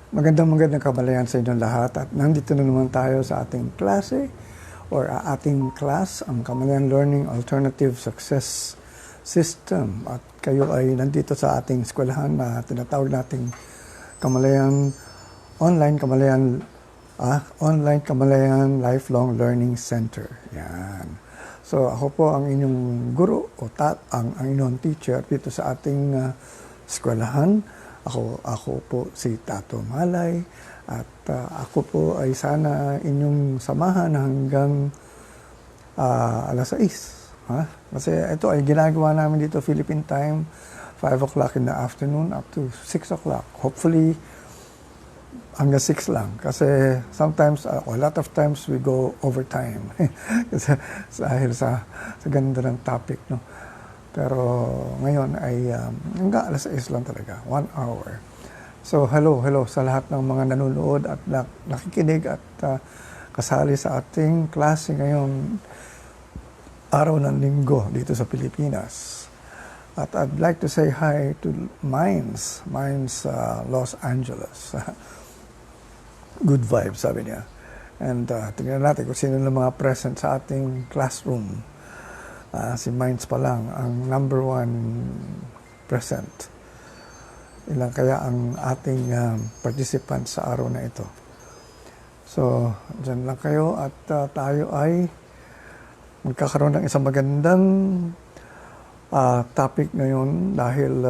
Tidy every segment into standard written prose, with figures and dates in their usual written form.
Magandang kabalayan sa inyong lahat at nandito na naman tayo sa ating klase or ating class, ang Kamalayan Learning Alternative Success System. At kayo ay nandito sa ating eskwelahan na tinatawag nating Kamalayan Online Kamalayan Lifelong Learning Center. Yan. So ako po ang inyong guru o ang inyong teacher dito sa ating eskwelahan. Ako po si Tato Malay at ako po ay sana inyong samahan hanggang alas 6. Kasi ito ay ginagawa namin dito Philippine time, 5 o'clock in the afternoon up to 6 o'clock. Hopefully, hanggang 6 lang. Kasi sometimes, a lot of times we go overtime. Kasi dahil sa ganda ng topic, no? Pero ngayon ay hanggang alas 6 lang talaga, 1 hour. So hello sa lahat ng mga nanonood at nakikinig at kasali sa ating klase ngayong araw ng linggo dito sa Pilipinas. At I'd like to say hi to Mines Los Angeles. Good vibes, sabi niya. And tingnan natin kung sino ng mga present sa ating classroom. Si Mines pa lang, ang number 1 present. Ilang kaya ang ating participant sa araw na ito. So, dyan lang kayo at tayo ay magkakaroon ng isang magandang topic ngayon dahil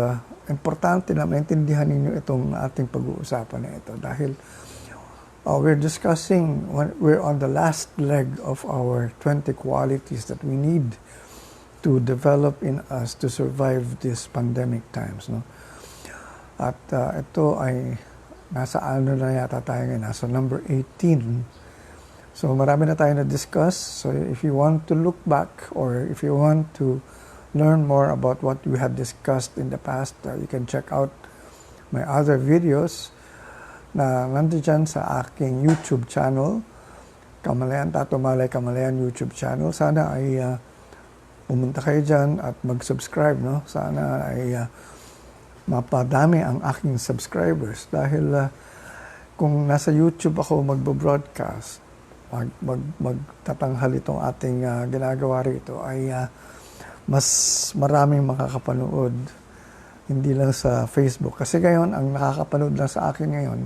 importante na maintindihan ninyo itong ating pag-uusapan na ito. Dahil we're on the last leg of our 20 qualities that we need to develop in us to survive these pandemic times, no? At ito ay nasa ano na yata tayo ngayon, nasa number 18. So marami na tayo na-discuss. So if you want to look back or if you want to learn more about what we had discussed in the past, you can check out my other videos na nandiyan sa aking YouTube channel, Kamalayan, Tato Malay Kamalayan YouTube channel. Sana ay pumunta kayo dyan at mag-subscribe, no? Sana ay mapadami ang aking subscribers dahil kung nasa YouTube ako magbo-broadcast, magtatanghal itong ating ginagawa rito ay mas maraming makakapanood, hindi lang sa Facebook. Kasi ngayon, ang nakakapanood lang sa akin ngayon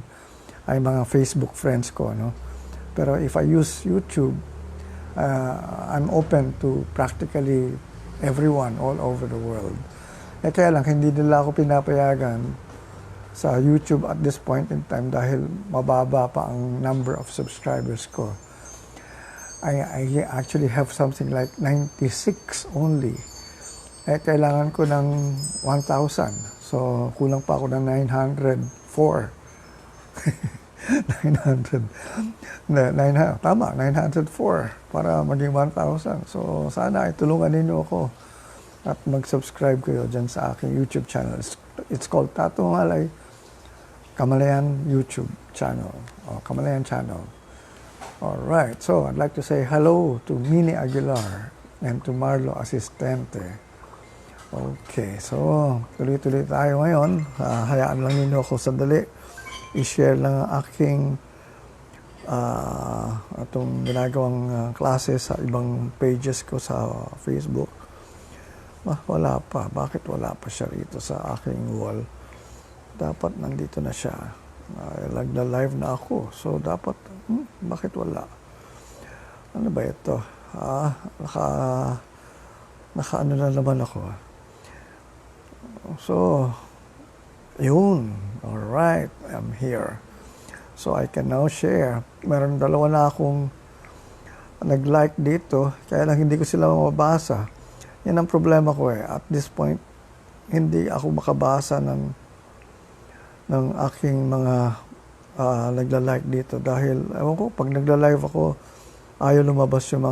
ay mga Facebook friends ko, no? Pero if I use YouTube, I'm open to practically everyone all over the world. Kaya lang, hindi nila ako pinapayagan sa YouTube at this point in time dahil mababa pa ang number of subscribers ko. I actually have something like 96 only. Kailangan ko ng 1,000. So, kulang pa ako ng 904. 904 para maging 1,000. So, sana ay tulungan ninyo ako at mag-subscribe kayo dyan sa aking YouTube channel. It's called Tato Malay Kamalayan YouTube channel or Kamalayan channel. Alright, so I'd like to say hello to Mini Aguilar and to Marlo Asistente. Okay, so tuloy-tuloy tayo ngayon. Hayaan lang ninyo ako sandali. I-share lang ang aking itong ginagawang klase sa ibang pages ko sa Facebook. Wala pa. Bakit wala pa siya rito sa aking wall? Dapat nandito na siya. Nagla-live na ako. So, dapat, bakit wala? Ano ba ito? Naka-ano na naman ako. So, yun. Alright. I'm here. So, I can now share. Meron dalawa na akong nag-like dito. Kaya lang hindi ko sila mababasa. Yan ang problema ko eh. At this point, hindi ako makabasa ng aking mga nagla-like dito. Dahil, ewan ko, pag nagla-live ako, ayaw lumabas yung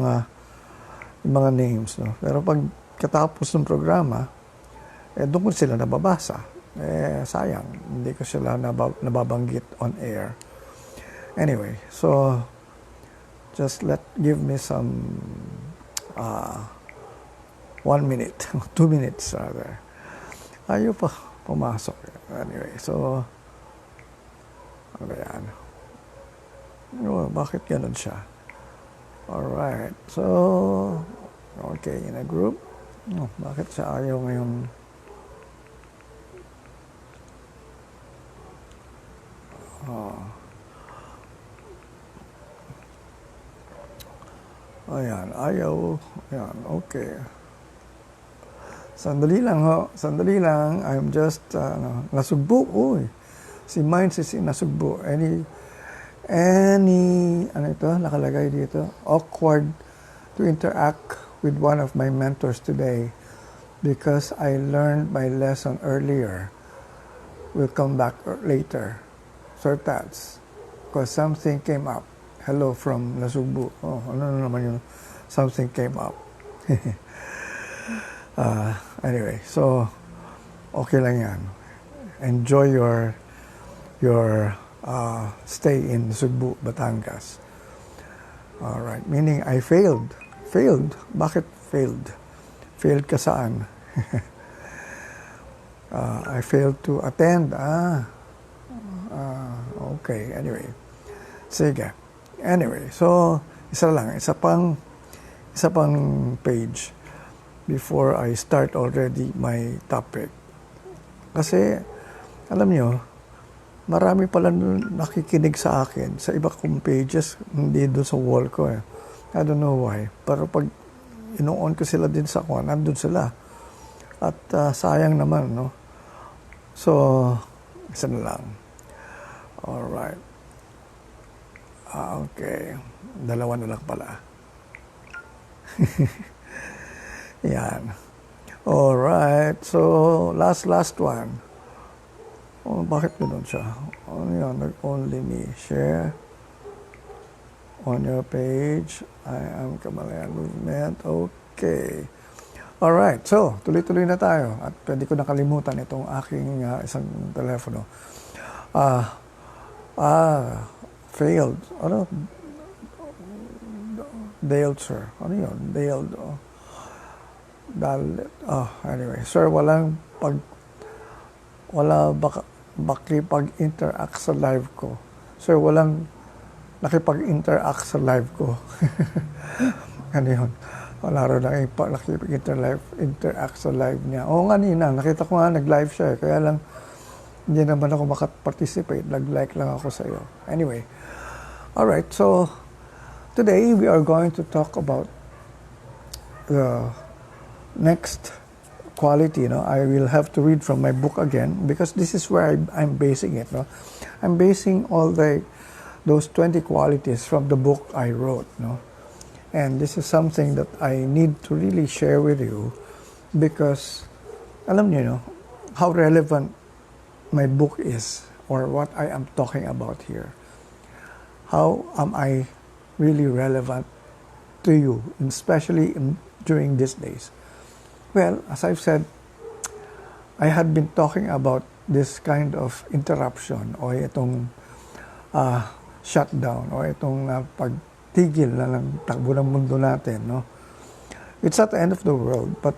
mga names. No? Pero pag katapos ng programa, doon ko sila nababasa. Sayang, hindi ko sila nababanggit on air. Anyway, so, just give me some 1 minute, 2 minutes rather. Ayaw pa pumasok. Anyway, so ba yan? Oh, bakit ganun siya? Alright. So, okay, in a group. Oh, bakit siya ayaw ngayon? Oh. Ayan, ayaw. Ayan, okay. Sandali lang ho. Sandali lang. I'm just, nasugbo. Uy. Si Minds is nasugbo. Any, ano ito, nakalagay dito? Awkward to interact with one of my mentors today because I learned my lesson earlier. We'll come back later. Sir Tats. Because something came up. Hello from Nasugbu. Oh, ano naman yun? Something came up. Anyway, so okay lang yan. Enjoy your stay in Nasugbu, Batangas. All right. Meaning I failed. Failed? Bakit failed? Failed ka saan? I failed to attend. Okay. Anyway. Sige. Anyway, so isa pang page before I start already my topic. Kasi alam nyo, marami pala nakikinig sa akin sa iba kong pages, hindi doon sa wall ko eh. I don't know why. Pero pag ino-on ko sila din sa kwan, nandun sila. At sayang naman, no? So, isa na lang. Alright. Okay. Dalawa na lang pala. Yan. Alright. So, last one. Oh, bakit ganoon siya? Ano yan? Only me. Share. On your page. I am Kamalayan Movement. Okay. Alright. So, tuloy-tuloy na tayo. At pwede ko nakalimutan itong aking isang telepono. Failed. Ano? Failed, sir. Ano yun? Failed. Anyway. Sir, wala bakipag-interact sa live ko. Sir, walang nakipag-interact sa live ko. Ano yun? Wala rin nakipag-interact sa live niya. Oo nga nina, nakita ko nga nag-live siya. Kaya lang, hindi naman ako makaparticipate. Nag-like lang ako sa iyo. Anyway. Alright, so today we are going to talk about the next quality. I will have to read from my book again because this is where I'm basing it. I'm basing all those 20 qualities from the book I wrote. And this is something that I need to really share with you because alam niyo, how relevant my book is or what I am talking about here. How am I really relevant to you, especially during these days? Well, as I've said, I had been talking about this kind of interruption o itong shutdown o itong pagtigil na ng takbo ng mundo natin. It's not the end of the world, but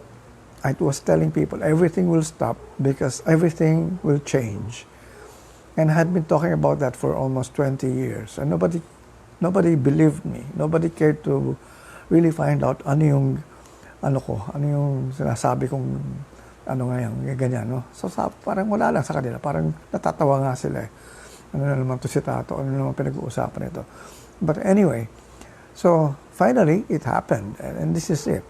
I was telling people everything will stop because everything will change. And I had been talking about that for almost 20 years. And nobody believed me. Nobody cared to really find out ano yung sinasabi kong ganyan. So parang wala lang sa kanila. Parang natatawa nga sila. Ano na naman to si Tato? Ano naman pinag-uusapan ito? But anyway, so finally, it happened. And this is it.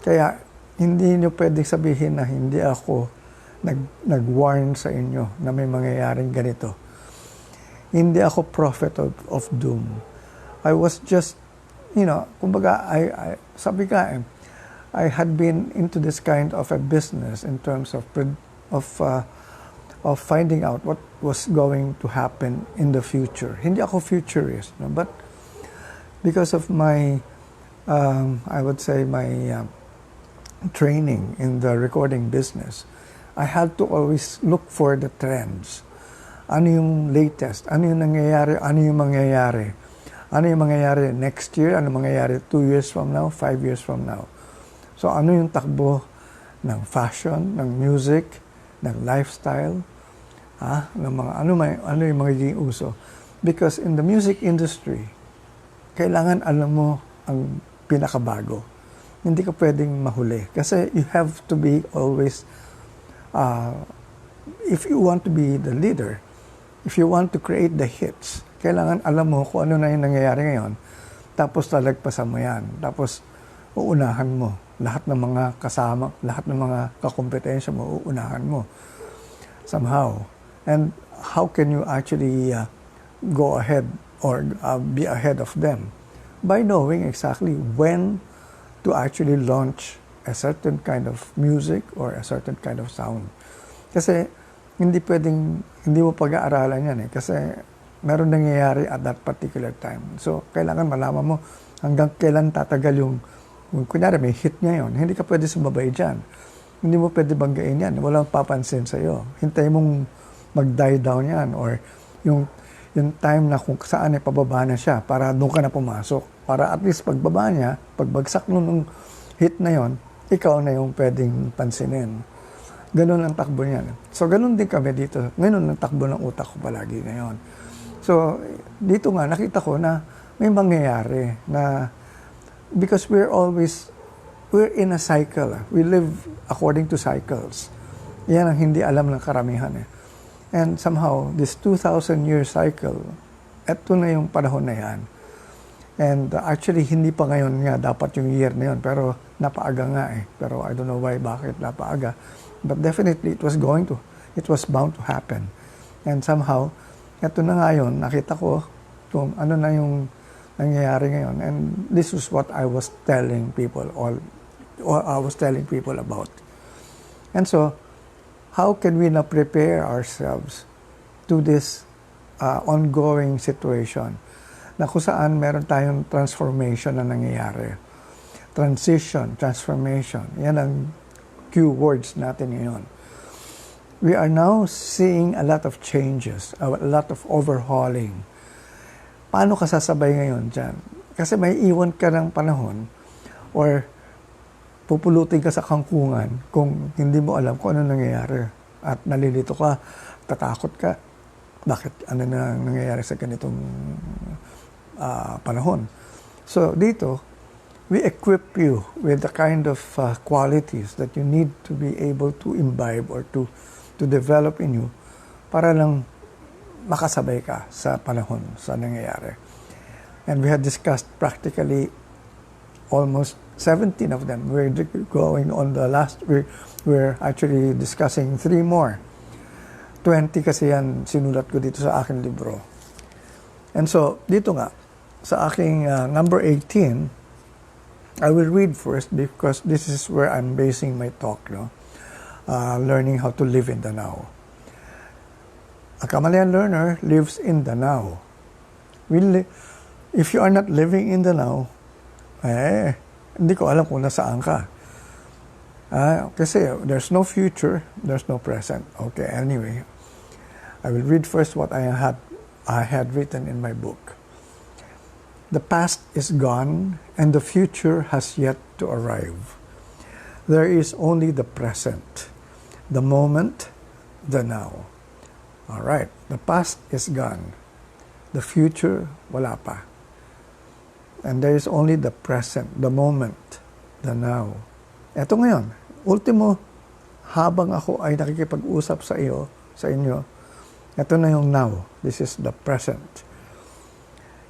Kaya hindi nyo pwedeng sabihin na hindi ako nag-warn sa inyo na may mangyayaring ganito. Hindi ako prophet of doom. I was just, kumbaga, I had been into this kind of a business in terms of finding out what was going to happen in the future. Hindi ako futurist, but because of my, I would say my training in the recording business, I had to always look for the trends. Ano yung latest? Ano yung nangyayari? Ano yung mangyayari? Ano yung mangyayari next year? Ano mangyayari 2 years from now? 5 years from now? So ano yung takbo ng fashion, ng music, ng lifestyle, ng mga ano yung magiging uso. Because in the music industry, kailangan alam mo ang pinakabago. Hindi ka pwedeng mahuli. Kasi you have to be always, if you want to be the leader, if you want to create the hits, kailangan alam mo kung ano na yung nangyayari ngayon, tapos talagpasan mo yan. Tapos uunahan mo. Lahat ng mga kasama, lahat ng mga kakompetensya mo, uunahan mo. Somehow. And how can you actually go ahead or be ahead of them? By knowing exactly when to actually launch a certain kind of music or a certain kind of sound. Kasi hindi mo pag-aaralan yan eh. Kasi meron nangyayari at that particular time. So, kailangan malaman mo hanggang kailan tatagal yung kunyari may hit ngayon, hindi ka pwede sumabay dyan. Hindi mo pwede banggain yan. Walang papansin sa'yo. Hintay mong mag-die down yan or yung time na kung saan ay pababa na siya para doon ka na pumasok. Para at least pagbaba niya, pagbagsak nung hit na yon, ikaw na yung pwedeng pansinin. Ganun ang takbo niya. So, ganun din kami dito. Ganun ang takbo ng utak ko palagi ngayon. So, dito nga, nakita ko na may mangyayari na because we're in a cycle. We live according to cycles. Yan ang hindi alam ng karamihan eh. And somehow, this 2,000-year cycle, eto na yung panahon na yan. And actually, hindi pa ngayon nga dapat yung year na yun, pero napaaga nga eh. Pero I don't know why, bakit napaaga. But definitely, it was bound to happen. And somehow, eto na nga yun, nakita ko kung ano na yung nangyayari ngayon. And this is what I was telling people about. And so, how can we now prepare ourselves to this ongoing situation na kung saan meron tayong transformation na nangyayari. Transition, transformation, yan ang keywords natin ngayon. We are now seeing a lot of changes, a lot of overhauling. Paano ka sasabay ngayon dyan? Kasi may iwan ka ng panahon or pupulutin ka sa kangkungan kung hindi mo alam kung ano nangyayari. At nalilito ka, tatakot ka. Bakit? Ano na nangyayari sa ganitong panahon? So dito, we equip you with the kind of qualities that you need to be able to imbibe or to develop in you para lang makasabay ka sa panahon, sa nangyayari. And we had discussed practically almost 17 of them. We're going on the last, we're actually discussing 3 more. 20 kasi yan sinulat ko dito sa aking libro. And so, dito nga, sa aking number 18, I will read first because this is where I'm basing my talk, no? Learning how to live in the now. A Kamalayan learner lives in the now. If you are not living in the now, hindi ko alam kung nasaan ka. Kasi there's no future, there's no present. Okay, anyway, I will read first what I had written in my book. The past is gone and the future has yet to arrive. There is only the present, the moment, the now. All right, the past is gone. The future, wala pa. And there is only the present, the moment, the now. Eto ngayon, ultimo, habang ako ay nakikipag-usap sa inyo, eto na yung now. This is the present.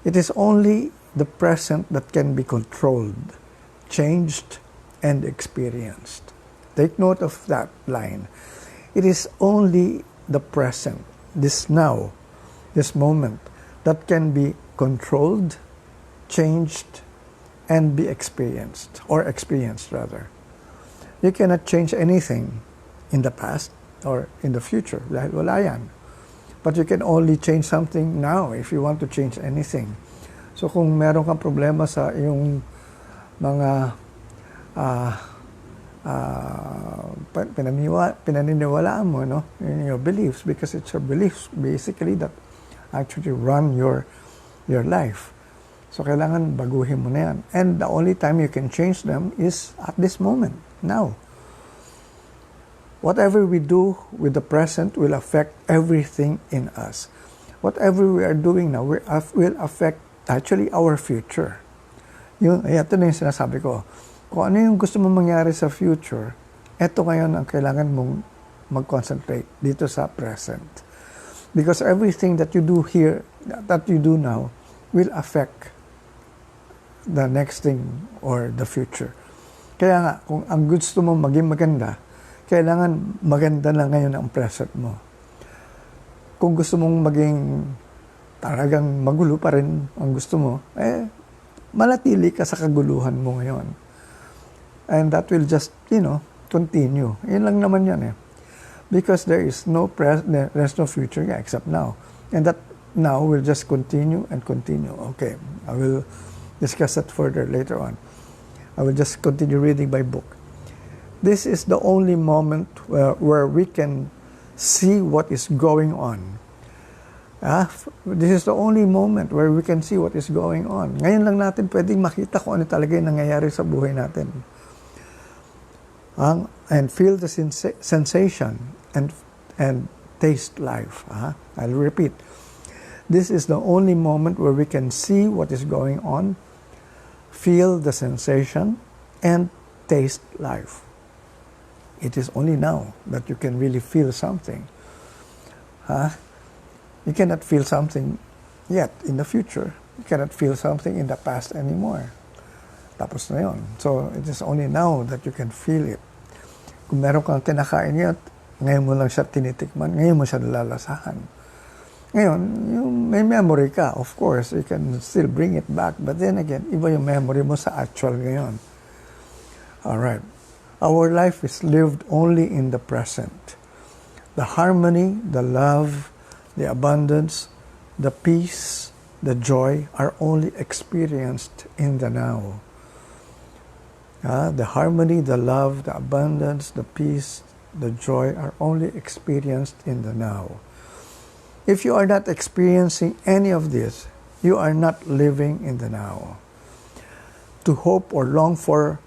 It is only the present that can be controlled, changed, and experienced. Take note of that line. It is only the present, this now, this moment, that can be controlled, changed, and be experienced, or experienced rather. You cannot change anything in the past or in the future, dahil wala yan. But you can only change something now if you want to change anything. So kung meron kang problema sa iyong mga pinaniniwalaan mo, no, in your beliefs, because it's your beliefs basically that actually run your life. So kailangan baguhin mo na yan. And the only time you can change them is at this moment, now. whatever we do with the present will affect everything in us. Whatever we are doing now will affect actually our future. Ito na yung sinasabi ko. Kung ano yung gusto mong mangyari sa future, ito ngayon ang kailangan mong mag-concentrate dito sa present. Because everything that you do here, that you do now, will affect the next thing or the future. Kaya nga, kung ang gusto mo maging maganda, kailangan maganda na ngayon ang present mo. Kung gusto mong maging talagang magulo pa rin ang gusto mo, manatili ka sa kaguluhan mo ngayon. And that will just, continue. Yun lang naman yan Because there's no future except now. And that now will just continue and continue. Okay, I will discuss that further later on. I will just continue reading my book. This is the only moment where we can see what is going on. This is the only moment where we can see what is going on. Ngayon lang natin pwedeng makita kung ano talaga yung nangyayari sa buhay natin. And feel the sensation and taste life. I'll repeat. This is the only moment where we can see what is going on, feel the sensation, and taste life. It is only now that you can really feel something. You cannot feel something yet in the future. You cannot feel something in the past anymore. Tapos na yun. So, it is only now that you can feel it. Kung meron kang kinakain ngayon mo lang siya tinitikman, ngayon mo siya nalalasahan. Ngayon, yung may memory ka, of course, you can still bring it back. But then again, iba yung memory mo sa actual ngayon. Alright. Our life is lived only in the present. The harmony, the love, the abundance, the peace, the joy are only experienced in the now. The harmony, the love, the abundance, the peace, the joy are only experienced in the now. If you are not experiencing any of this, you are not living in the now. To hope or long for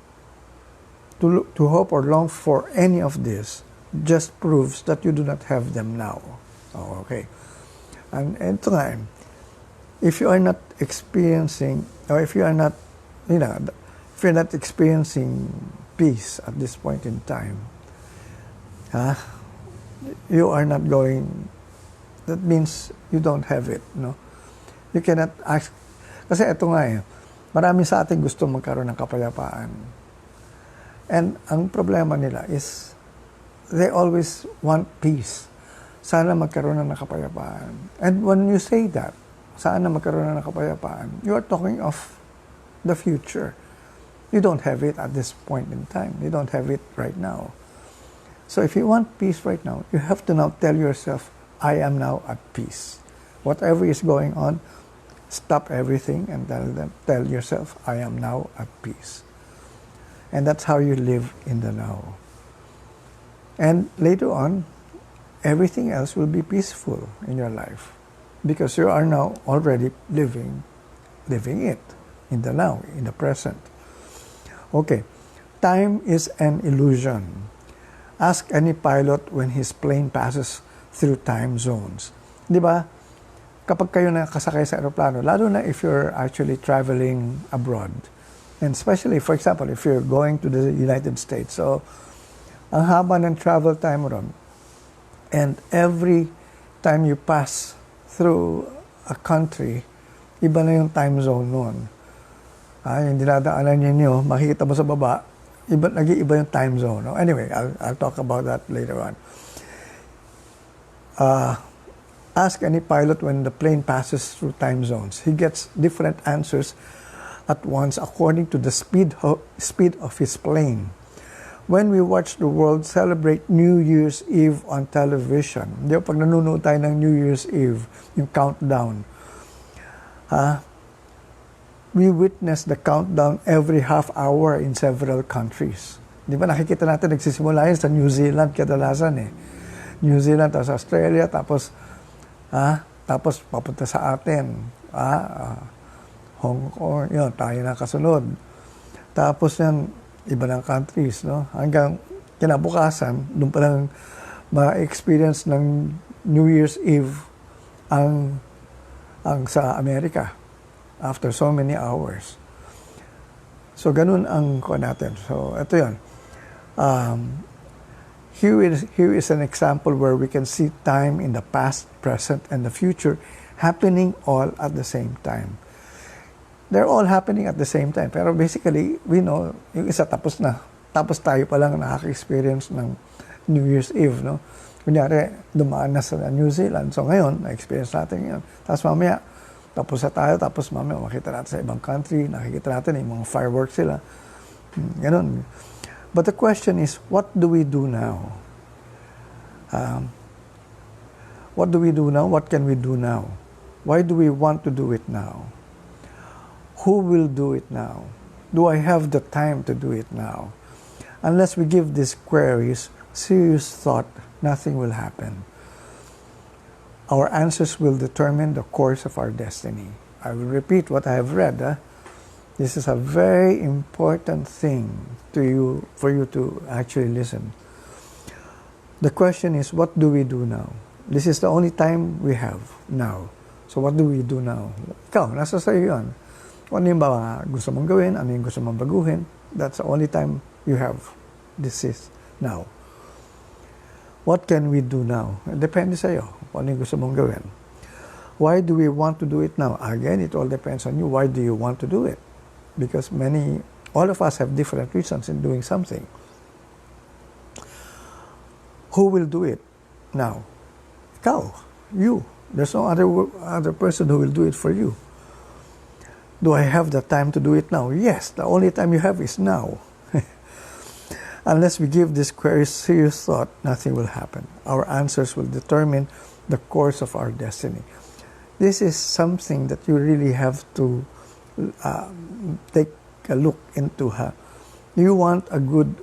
any of this just proves that you do not have them now. Okay. And ito nga, if you are not experiencing, or if you're not experiencing peace at this point in time, you are not going, that means you don't have it, no? You cannot ask, kasi ito nga marami sa atin gusto magkaroon ng kapayapaan. And ang problema nila is, they always want peace. Sana magkaroon ng kapayapaan. And when you say that, sana magkaroon ng kapayapaan, you are talking of the future. You don't have it at this point in time. You don't have it right now. So if you want peace right now, you have to now tell yourself, I am now at peace. Whatever is going on, stop everything and tell yourself, I am now at peace. And that's how you live in the now. And later on, everything else will be peaceful in your life because you are now already living it in the now, in the present. Okay, time is an illusion. Ask any pilot when his plane passes through time zones. Di ba? Kapag kayo nakasakay sa aeroplano, lalo na if you're actually traveling abroad, and especially, for example, if you're going to the United States, so ang haba ng travel time ron, and every time you pass through a country, iba na yung time zone nun. Yung dinadaanan ninyo, makikita mo sa baba, nag-iiba yung time zone. No? Anyway, I'll talk about that later on. Ask any pilot when the plane passes through time zones. He gets different answers at once according to the speed of his plane. When we watch the world celebrate New Year's Eve on television, di ba, pag nanonood tayo ng New Year's Eve, yung countdown, we witness the countdown every half hour in several countries. Di ba, nakikita natin, nagsisimula yun sa New Zealand kadalasan New Zealand, tapos Australia, tapos papunta sa atin. Hong Kong, yun, tayo na kasunod. Tapos yan, iba ng countries, no? Hanggang kinabukasan, doon pa lang ma-experience ng New Year's Eve ang sa Amerika after so many hours. So, ganun ang kuha natin. So, ito yun. Here is an example where we can see time in the past, present, and the future happening all at the same time. They're all happening at the same time. Pero basically, we know, yung isa tapos na. Tapos tayo pa lang nakaka-experience ng New Year's Eve, no? Kunyari, dumaan na sa New Zealand. So ngayon, na-experience natin yun. Tapos mamaya, tapos na tayo, tapos mamaya makita natin sa ibang country, nakikita natin yung mga fireworks sila. Ganun. But the question is, what do we do now? What do we do now? What can we do now? Why do we want to do it now? Who will do it now? Do I have the time to do it now? Unless we give these queries serious thought, nothing will happen. Our answers will determine the course of our destiny. I will repeat what I have read. This is a very important thing for you to actually listen. The question is, what do we do now? This is the only time we have now. So what do we do now? Ikaw, nasa sa'yo yun. Ano yung ba gusto mong gawin? Ano yung gusto mong baguhin? That's the only time you have. This is now. What can we do now? Depende sa'yo kung ano yung gusto mong gawin. Why do we want to do it now? Again, it all depends on you. Why do you want to do it? Because all of us have different reasons in doing something. Who will do it now? Ikaw, you. There's no other person who will do it for you. Do I have the time to do it now? Yes, the only time you have is now. Unless we give this query serious thought, nothing will happen. Our answers will determine the course of our destiny. This is something that you really have to take a look into. You want a good,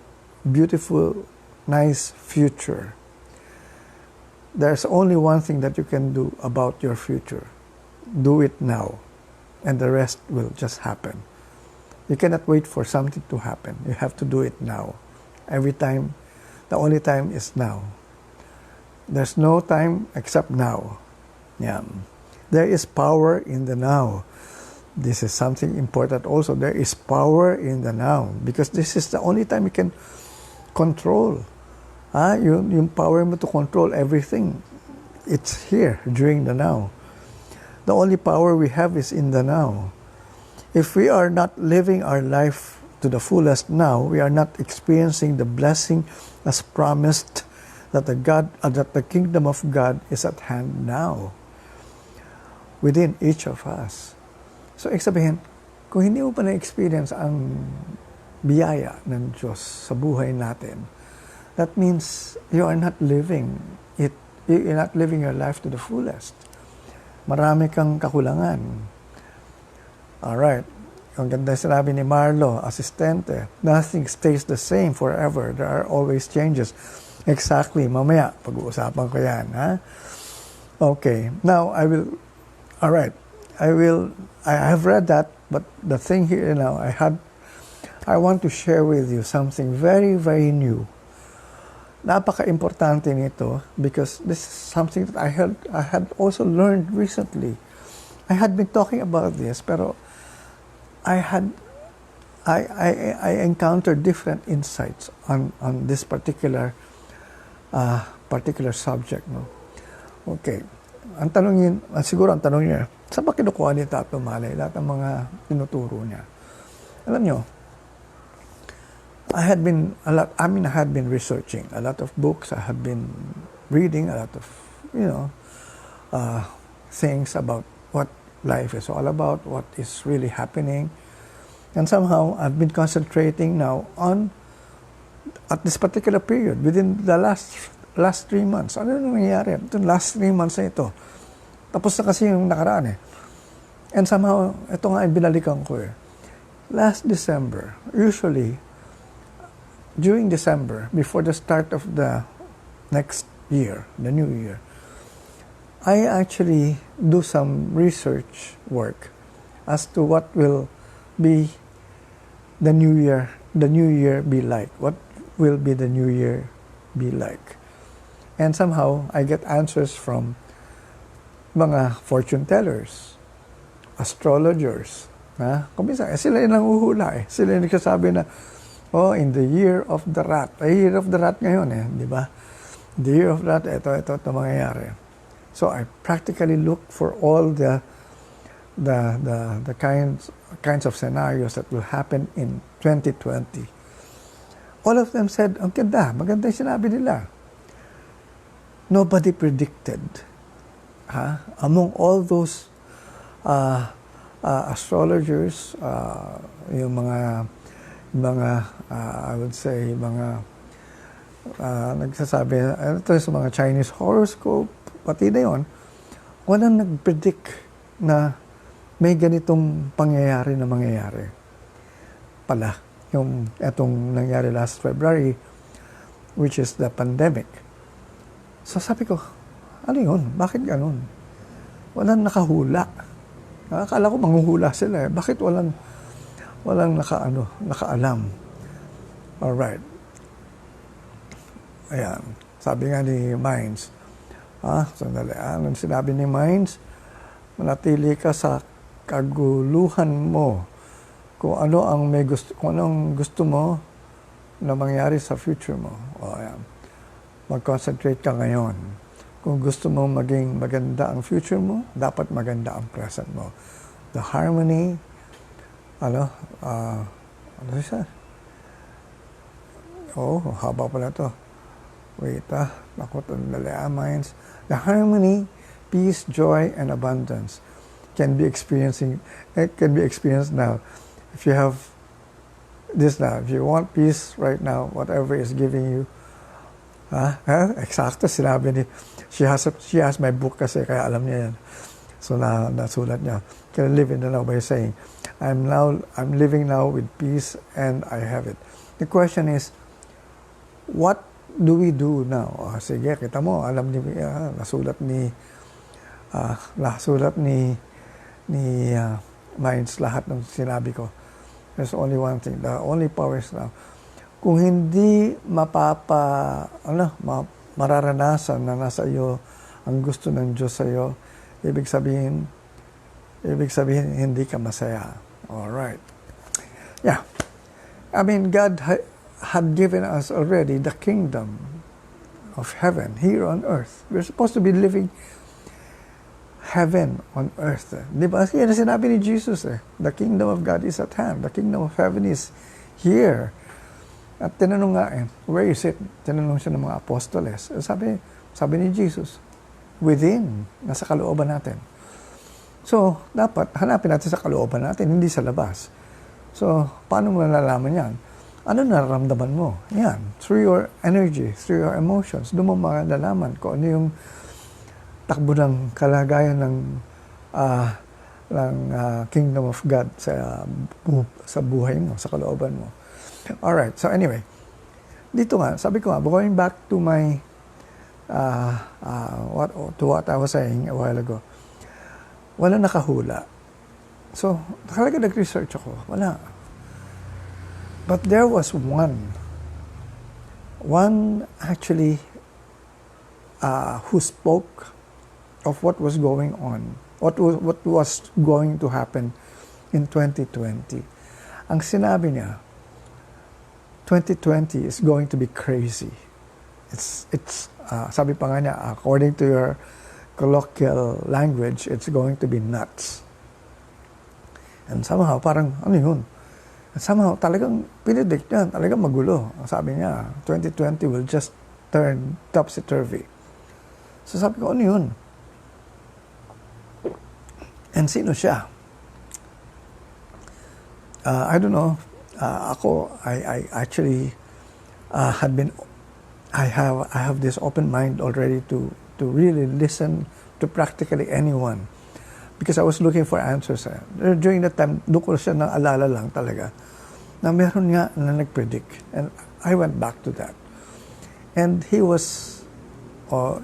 beautiful, nice future. There's only one thing that you can do about your future. Do it now, and the rest will just happen. You cannot wait for something to happen. You have to do it now. Every time, the only time is now. There's no time except now. Yeah. There is power in the now. This is something important also. There is power in the now, because this is the only time you can control. Yung power mo to control everything, it's here during the now. The only power we have is in the now. If we are not living our life to the fullest now, we are not experiencing the blessing as promised that the kingdom of God is at hand now, within each of us. So, ibig sabihin, kung hindi mo pa na-experience ang biyaya ng Diyos sa buhay natin, that means you are not living it. You're not living your life to the fullest. Marami kang kakulangan. Alright. Ang ganda sinabi ni Marlo, asistente, nothing stays the same forever. There are always changes. Exactly. Mamaya, pag-uusapan ko yan. Okay. Now, I have read that, but the thing here now, I want to share with you something very, very new. Napaka-importante nito, because this is something that I had also learned recently. I had been talking about this, pero I encountered different insights on this particular subject. No? Okay. Siguro ang tanong niya, saan ba kinukuha ni Tato Malay lahat ng mga tinuturo niya? Alam niyo, I had been researching a lot of books. I have been reading a lot of, things about what life is all about, what is really happening. And somehow, I've been concentrating now at this particular period, within the last 3 months. Ano nang nangyayari? Ito, last 3 months na ito. Tapos na kasi yung nakaraan eh. And somehow, ito nga ay binalikan ko eh. Last December, usually, during December, before the start of the next year, the new year, I actually do some research work as to what will be the new year be like. will be the new year be like? And somehow, I get answers from mga fortune tellers, astrologers. Kung minsan, sila yung nanguhula Sila yung nagsasabi na, oh, in the year of the rat. Ay, year of the rat ngayon di ba? The year of the rat, ito mangyayari. So I practically look for all the kinds of scenarios that will happen in 2020. All of them said, ang maganda yung sinabi nila. Nobody predicted. Among all those astrologers, yung mga I would say mga nagsasabi ito sa mga Chinese horoscope, pati na yun, walang nag-predict na may ganitong pangyayari na mangyayari pala. Yung etong nangyari last February, which is the pandemic. So sabi ko, ano yun? Bakit ganun? Walang nakahula. Akala ko manghuhula sila Bakit walang nakaalam? Alright. Ayan. Sabi nga ni Minds, sandali, anong sinabi ni Minds? Manatili ka sa kaguluhan mo. Kung anong gusto mo na mangyari sa future mo. Ayan. Mag-concentrate ka ngayon. Kung gusto mo maging maganda ang future mo, dapat maganda ang present mo. The harmony, ano siya? Haba pala to. Wait, minds. The harmony, peace, joy, and abundance can be experienced now. If you have this now, if you want peace right now, whatever is giving you, eksakto, sinabi ni, she has my book kasi, kaya alam niya yan. So, nasulat niya. Can live in the now by saying, I'm living now with peace and I have it. The question is, what do we do now? Sige, kita mo, alam ni, nasulat ni Minds lahat ng sinabi ko. There's only one thing, the only power is now. Kung hindi mararanasan na nasa iyo ang gusto ng Diyos sa iyo, ibig sabihin hindi ka masaya. All right. Yeah. I mean, God had given us already the kingdom of heaven here on earth. We're supposed to be living heaven on earth. Di ba? Yan ang sinabi ni Jesus The kingdom of God is at hand. The kingdom of heaven is here. At tinanong nga where is it? Tinanong siya ng mga apostoles. Sabi ni Jesus, within, nasa kalooban natin. So, dapat hanapin natin sa kalooban natin, hindi sa labas. So, paano mo nalalaman yan? Ano nararamdaman mo? Yan, through your energy, through your emotions. Doon mo malalaman kung ano yung takbo ng kalagayan ng kingdom of God sa buhay mo, sa kalooban mo. Alright, so anyway, dito nga, sabi ko nga, going back to my, what I was saying a while ago, wala nakahula. So, talaga nag-research ako, wala. But there was one actually, who spoke of what was going on, what was going to happen in 2020. Ang sinabi niya, 2020 is going to be crazy. It's sabi pa nga niya, according to your colloquial language, it's going to be nuts. And somehow, parang, ano yun? And somehow, talagang pinidict niya, talagang magulo. Sabi niya, 2020 will just turn topsy-turvy. So sabi ko, ano yun? And sino siya? I don't know. I actually I have this open mind already to really listen to practically anyone, because I was looking for answers. During that time, doon ko siya naalala lang talaga na meron nga na nag-predict, and I went back to that. And he was,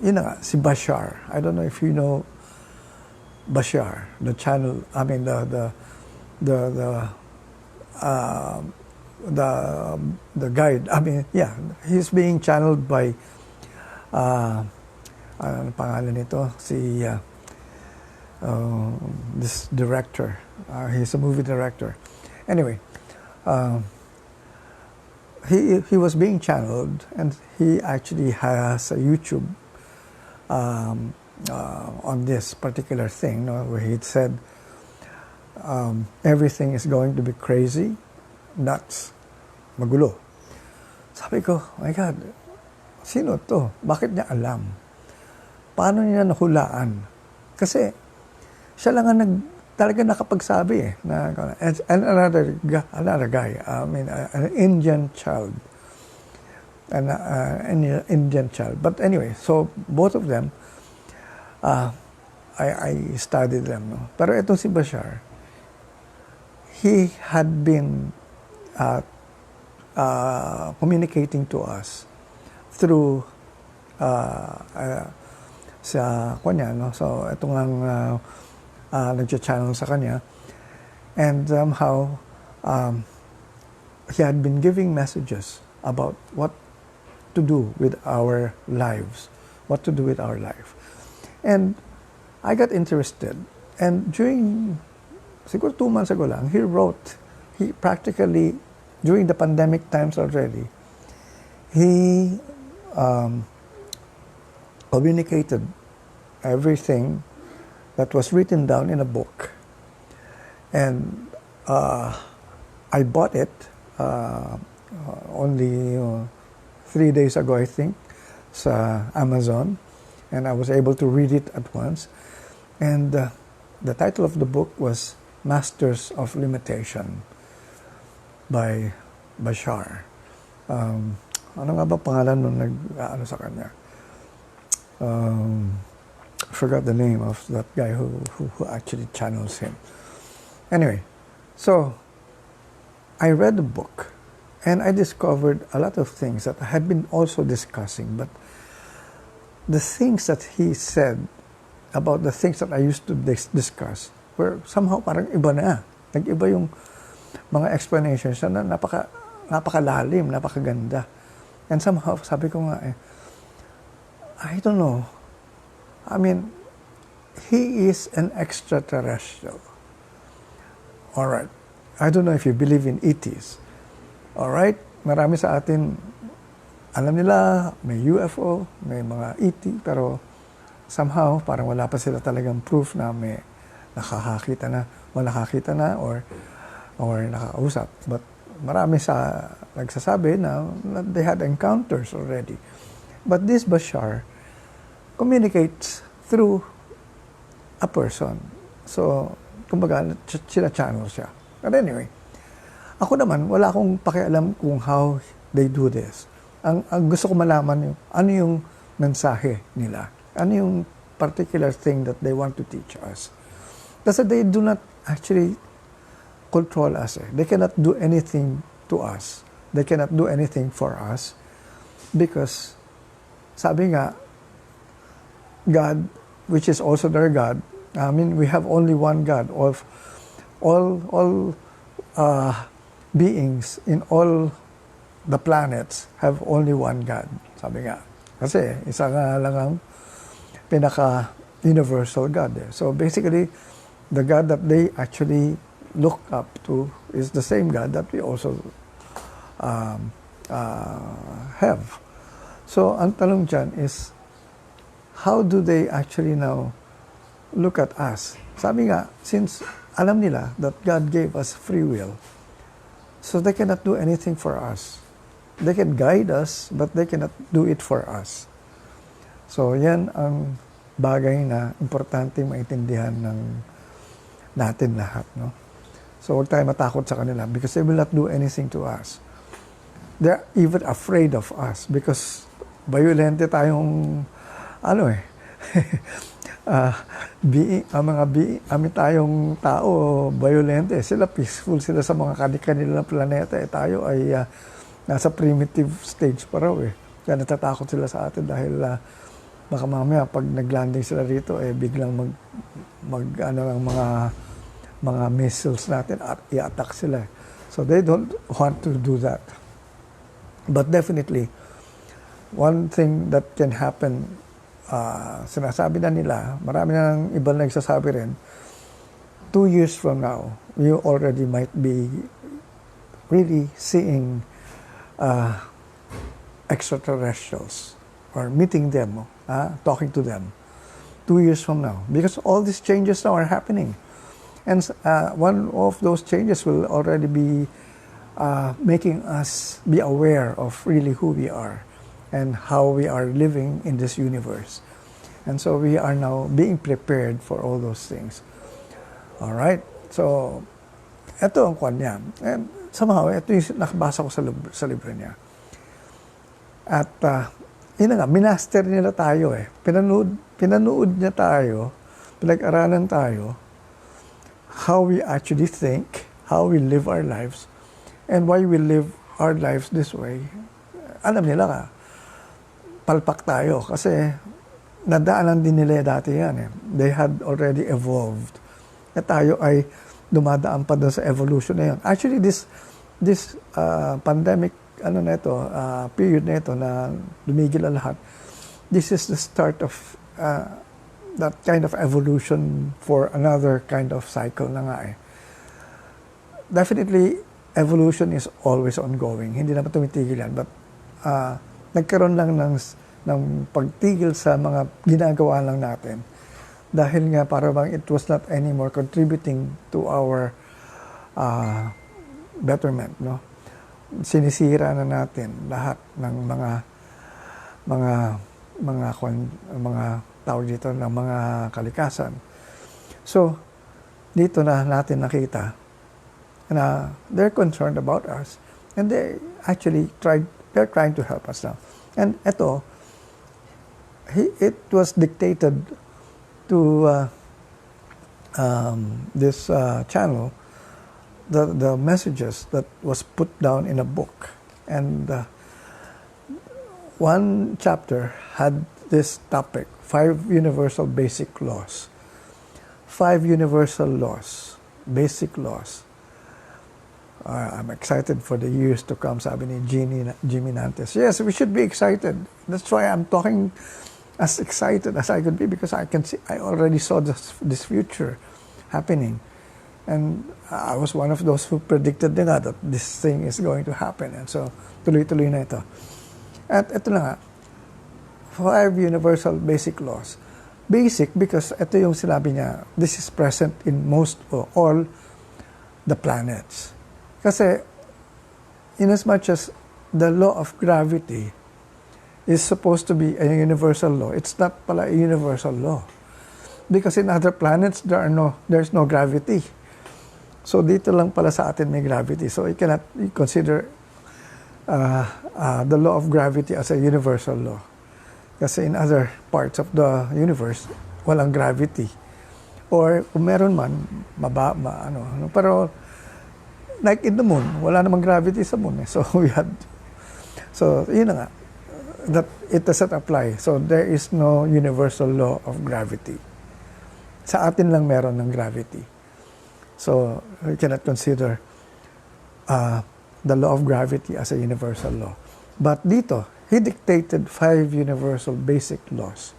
yun na nga, si Bashar. I don't know if you know Bashar, the channel. I mean the the the guide. I mean, yeah, he's being channeled by ano pangalan nito? Si this director. He's a movie director. Anyway, he was being channeled, and he actually has a YouTube on this particular thing, no, where he said everything is going to be crazy, nuts, magulo. Sabi ko, my God, sino to? Bakit niya alam? Paano niya nahulaan? Kasi siya lang ang talaga nakapagsabi na and another guy, I mean an Indian child, an Indian child. But anyway, so both of them, I studied them. No? Pero itong si Bashar, he had been communicating to us through sa kanya, no? So ito ngang nagcha-channel sa kanya, and somehow he had been giving messages about what to do with our lives, what to do with our life. And I got interested, and during siguro 2 months ago lang, he practically, during the pandemic times already, he communicated everything that was written down in a book. And I bought it only 3 days ago, I think, sa Amazon, and I was able to read it at once. And the title of the book was Masters of Limitation by Bashar. Ano nga ba pangalan nung nag-ano sa kanya? I forgot the name of that guy who actually channels him. Anyway, so I read the book, and I discovered a lot of things that I had been also discussing, but the things that he said about the things that I used to discuss were somehow parang iba na. Nag-iba yung mga explanations na napakalalim, napakaganda. And somehow, sabi ko nga I don't know. I mean, he is an extraterrestrial. All right. I don't know if you believe in ETs. All right. Marami sa atin, alam nila, may UFO, may mga ET, pero somehow, parang wala pa sila talagang proof na may nakakakita na, or nakakausap. But marami nagsasabi na they had encounters already. But this Bashar communicates through a person. So, kumbaga, sina-channel siya. But anyway, ako naman, wala akong pakialam kung how they do this. Ang gusto ko malaman ano yung mensahe nila. Ano yung particular thing that they want to teach us. Kasi they do not actually control us. They cannot do anything to us. They cannot do anything for us because sabi nga, God, which is also their God, I mean, we have only one God. All beings in all the planets have only one God. Sabi nga. Kasi isa nga lang ang pinaka-universal God. So basically, the God that they actually look up to is the same God that we also have. So ang tanong dyan is, how do they actually now look at us? Sabi nga, since alam nila that God gave us free will, so they cannot do anything for us. They can guide us, but they cannot do it for us. So yan ang bagay na importante maintindihan ng natin lahat. No? So huwag tayo matakot sa kanila because they will not do anything to us. They're even afraid of us because violente tayong amin tayong tao, violente. Sila peaceful, sila sa mga kanilang planeta. Tayo ay nasa primitive stage pa raw . Kaya natatakot sila sa atin dahil baka mamaya pag naglanding sila rito, biglang mga missiles natin at i-attack sila. So they don't want to do that. But definitely, one thing that can happen, sinasabi na nila, marami na ng ibang nagsasabi rin, 2 years from now, you already might be really seeing extraterrestrials or meeting them, talking to them 2 years from now. Because all these changes now are happening. And one of those changes will already be making us be aware of really who we are and how we are living in this universe. And so we are now being prepared for all those things. All right? So, ito ang kwan niya. And somehow, ito yung nakabasa ko sa libro niya. At, yun na nga, minaster nila tayo eh. Pinanood niya tayo, pinag-aralan tayo, how we actually think, how we live our lives, and why we live our lives this way. Alam nila ka, palpak tayo kasi nadaanan din nila dati yan eh. They had already evolved. At tayo ay dumadaan pa doon sa evolution na yun. Actually, this pandemic period na ito na lumigil ang lahat, this is the start of that kind of evolution for another kind of cycle na nga eh. Definitely, evolution is always ongoing. Hindi naman tumitigil yan. But nagkaroon lang ng pagtigil sa mga ginagawa lang natin. Dahil nga para bang it was not anymore contributing to our betterment, no? Sinisira na natin lahat ng mga tawag dito ng mga kalikasan. So, dito na natin nakita na they're concerned about us and they're trying to help us now. And ito, it was dictated to this channel, the messages that was put down in a book. And one chapter had this topic, 5 universal basic laws. 5 universal laws, basic laws. I'm excited for the years to come, sabi ni Jimmy Nantes. Yes, we should be excited. That's why I'm talking as excited as I could be, because I already saw this future happening. And I was one of those who predicted that this thing is going to happen. And so, tuloy-tuloy na ito. At ito na nga, 5 universal basic laws. Basic because ito yung sinabi niya, this is present in most or all the planets. Kasi, in as much as the law of gravity is supposed to be a universal law, it's not pala a universal law. Because in other planets, there's no gravity. So, dito lang pala sa atin may gravity. So, you cannot consider the law of gravity as a universal law. Kasi in other parts of the universe, walang gravity. Or kung meron man, pero like in the moon, wala namang gravity sa moon. So yun na nga, that it doesn't apply. So there is no universal law of gravity. Sa atin lang meron ng gravity. So we cannot consider the law of gravity as a universal law. But dito, he dictated 5 universal basic laws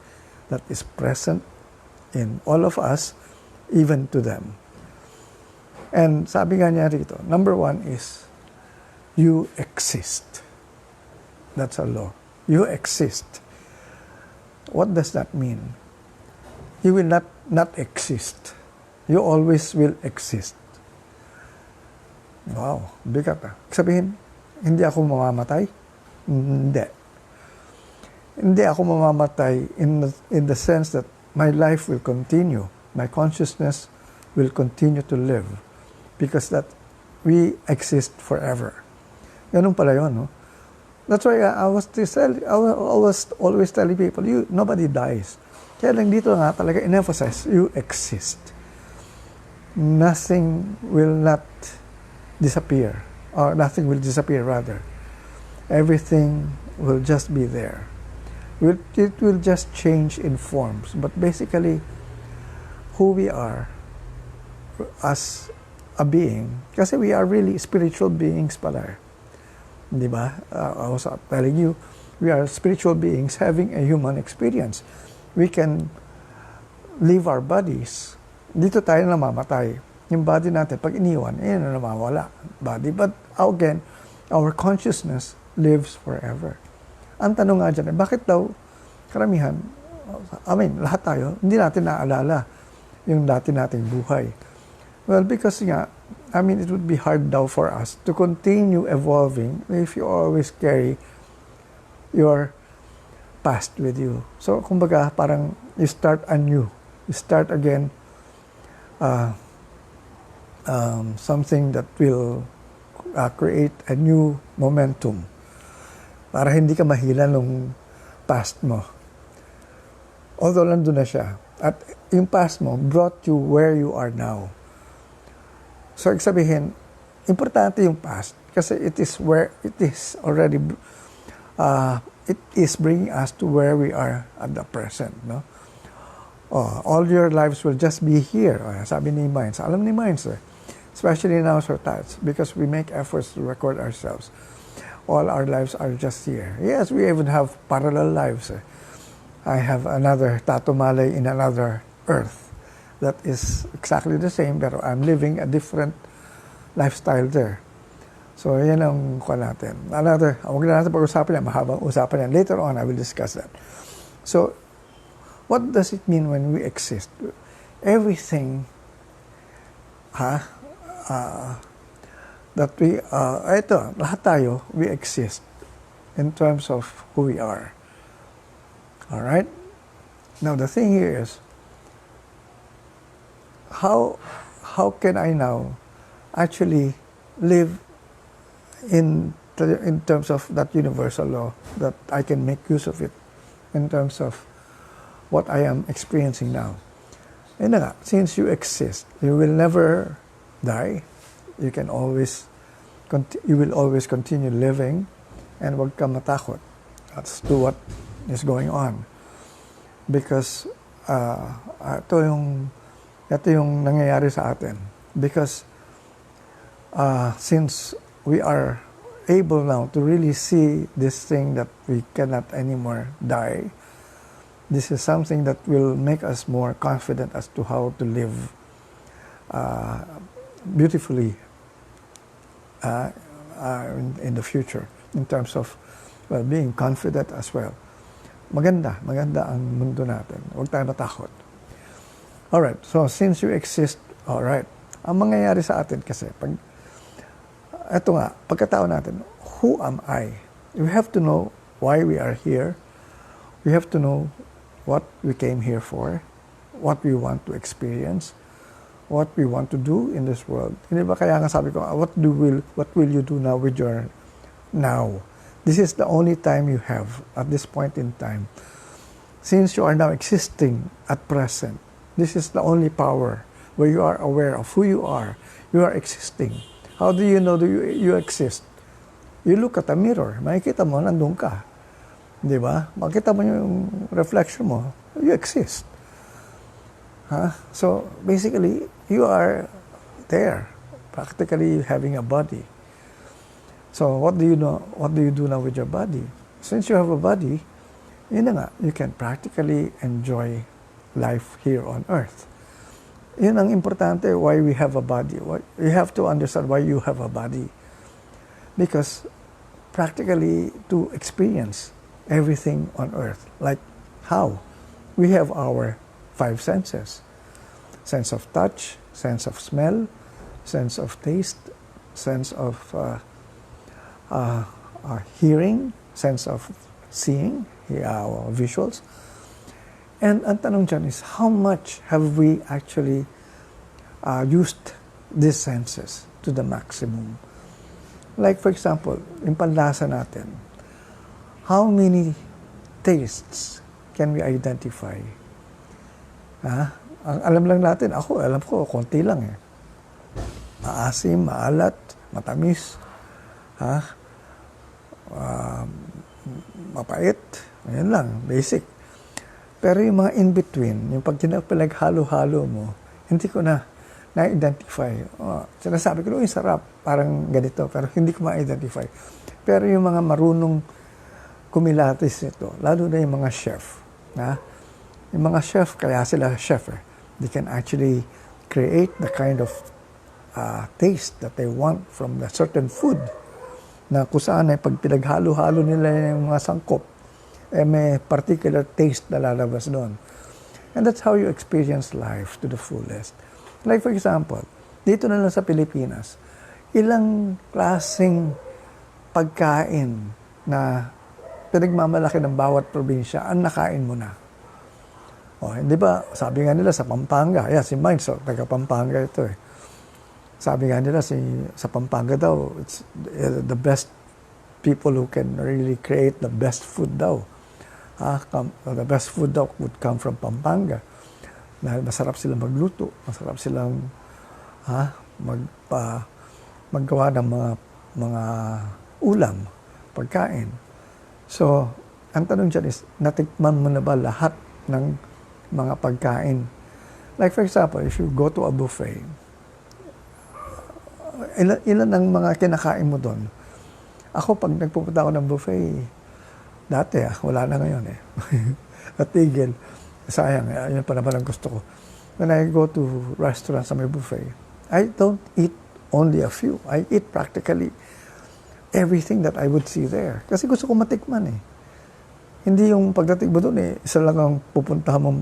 that is present in all of us, even to them. And sabi nga niya rito, number 1 is, you exist. That's a law. You exist. What does that mean? You will not exist. You always will exist. Wow, bigat ah. Sabihin, hindi ako mamamatay? Hindi. Hindi ako mamamatay in the sense that my life will continue. My consciousness will continue to live. Because that we exist forever. Ganun pala yun, no? That's why I was always telling people, nobody dies. Kaya lang dito nga talaga in-emphasize, you exist. Nothing will not disappear. Or nothing will disappear, rather. Everything will just be there. It will just change in forms. But basically, who we are as a a being, kasi we are really spiritual beings pala. Di ba? I was telling you, we are spiritual beings having a human experience. We can leave our bodies. Dito tayo namamatay. Yung body natin, pag iniwan, na namawala. Body. But again, our consciousness lives forever. Ang tanong nga dyan, bakit daw karamihan, lahat tayo, hindi natin naalala yung dati nating buhay. Well, because nga, it would be hard daw for us to continue evolving if you always carry your past with you. So, kumbaga, parang you start anew. You start again something that will create a new momentum para hindi ka mahila nung past mo. Although nandun na siya. At yung past mo brought you where you are now. So, sabihin, importante yung past kasi it is where it is already, it is bringing us to where we are at the present, no? All your lives will just be here. Sabi ni Mines, alam ni Mines, especially now, Sir Tats, because we make efforts to record ourselves. All our lives are just here. Yes, we even have parallel lives. I have another Tato Malay in another earth that is exactly the same, pero I'm living a different lifestyle there. So, yan ang kuha natin. Huwag na natin pag-usapan yan, mahabang usapan yan. Later on, I will discuss that. So, what does it mean when we exist? Everything, that we, lahat tayo, we exist in terms of who we are. Alright? Now, the thing here is, how can I now actually live in terms of that universal law, that I can make use of it in terms of what I am experiencing now? And since you exist, you will never die. You will always continue living, and wag ka matakot as to what is going on, because ito yung nangyayari sa atin, because since we are able now to really see this thing that we cannot anymore die, this is something that will make us more confident as to how to live beautifully in the future, in terms of being confident as well. Maganda ang mundo natin. Huwag tayo matakot. Alright, so since you exist, alright, ang mangyayari sa atin kasi, pagkatao natin, who am I? We have to know why we are here. We have to know what we came here for, what we want to experience, what we want to do in this world. Hindi ba kaya nga sabi ko, what will you do now with your now? This is the only time you have at this point in time. Since you are now existing at present, this is the only power where you are aware of who you are. You are existing. How do you know that you exist? You look at a mirror, makikita mo, nandun ka. Di ba? Makikita mo yung reflection mo, you exist. So, basically, you are there, practically having a body. So, what do you know? What do you do now with your body? Since you have a body, you can practically enjoy life here on earth. Yun ang importante, why we have a body. You have to understand why you have a body. Because practically to experience everything on earth. Like how? We have our 5 senses. Sense of touch, sense of smell, sense of taste, sense of hearing, sense of seeing, visuals. And ang tanong dyan is, how much have we actually used these senses to the maximum? Like, for example, yung panlasa natin, how many tastes can we identify? Ang alam lang natin, alam ko, konti lang eh. Maasim, maalat, matamis, mapait, yan lang, basic. Pero yung mga in-between, yung pag pinaghalo-halo mo, hindi ko na na-identify. Sinasabi ko, yung sarap, parang ganito, pero hindi ko ma-identify. Pero yung mga marunong kumilatis nito, lalo na yung mga chef, yung mga chef, kaya sila chef, they can actually create the kind of taste that they want from a certain food, na kung saan ay pag pinaghalo-halo nila yung mga sangkop, may particular taste na lalabas doon. And that's how you experience life to the fullest. Like for example, dito na lang sa Pilipinas, ilang klaseng pagkain na pinagmamalaki ng bawat probinsya ang nakain mo na. Hindi ba, sabi nga nila sa Pampanga, si Mike, taga Pampanga ito Sabi nga nila sa Pampanga daw, it's the best people who can really create the best food daw. The best food daw would come from Pampanga. Dahil masarap silang magluto, masarap silang maggawa ng mga ulam, pagkain. So, ang tanong dyan is, natikman mo na ba lahat ng mga pagkain? Like for example, if you go to a buffet, ilan ang mga kinakain mo doon? Ako, pag nagpupunta ako ng buffet, dati wala na ngayon Natigil. Sayang, yun pa naman ang gusto ko. When I go to restaurants sa may buffet, I don't eat only a few. I eat practically everything that I would see there. Kasi gusto ko matikman Hindi yung pagdating mo doon isa lang ang pupuntahan mo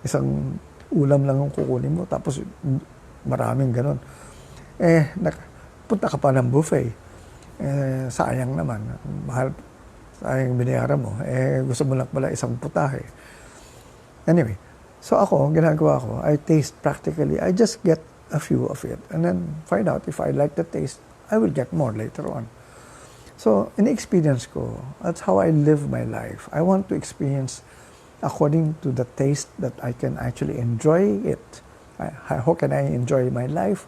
isang ulam lang ang kukunin mo, tapos maraming ganon. Punta ka pa ng buffet. Sayang naman. Mahal, sayang binayaran mo. Gusto mo lang pala isang putahe. Anyway, so ako, ginagawa ko, I taste practically, I just get a few of it and then find out if I like the taste, I will get more later on. So, in-experience ko, that's how I live my life. I want to experience according to the taste that I can actually enjoy it. How can I enjoy my life?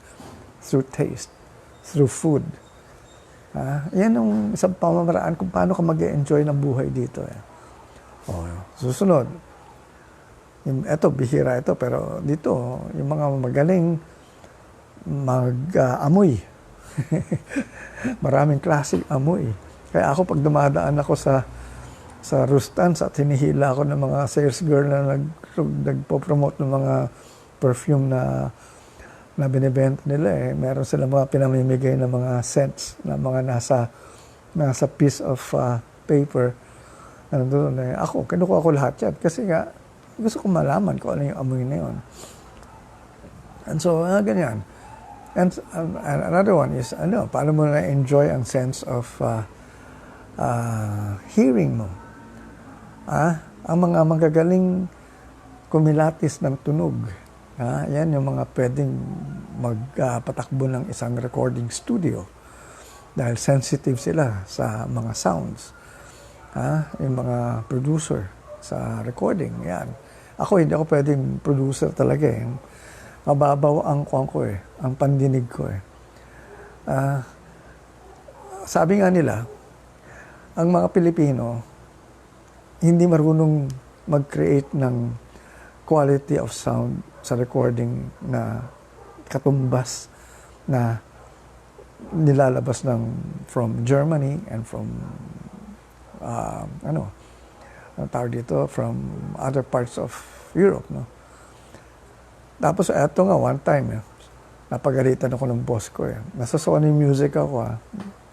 Through taste, through food. Yan ang isang pamamaraan kung paano ka mag-enjoy ng buhay dito. Susunod, ito, bihira ito, pero dito, yung mga magaling mag-amoy. Maraming klaseng amoy. Kaya ako, pag dumadaan ako sa Rustans at hinihila ako ng mga sales girl na nagpo-promote ng mga perfume na binibenta nila, meron silang mga pinamimigay ng mga scents na mga nasa piece of paper. Ako, kinukuha ko lahat yan. Kasi nga, gusto ko malaman kung ano yung amoy na yun. And so, ganyan. And another one is, paano mo na-enjoy ang sense of hearing mo. Ang mga magagaling kumilatis ng tunog. Yan yung mga pwedeng magpatakbo ng isang recording studio. Dahil sensitive sila sa mga sounds. Yung mga producer sa recording, yan. Ako, hindi ako pwedeng producer talaga Mababaw ang ang pandinig ko Sabi nga nila, ang mga Pilipino, hindi marunong mag-create ng quality of sound sa recording na katumbas na nilalabas from Germany and from from other parts of Europe, Tapos eto nga, one time, napagalitan ako ng boss ko Nasa Sony Music ako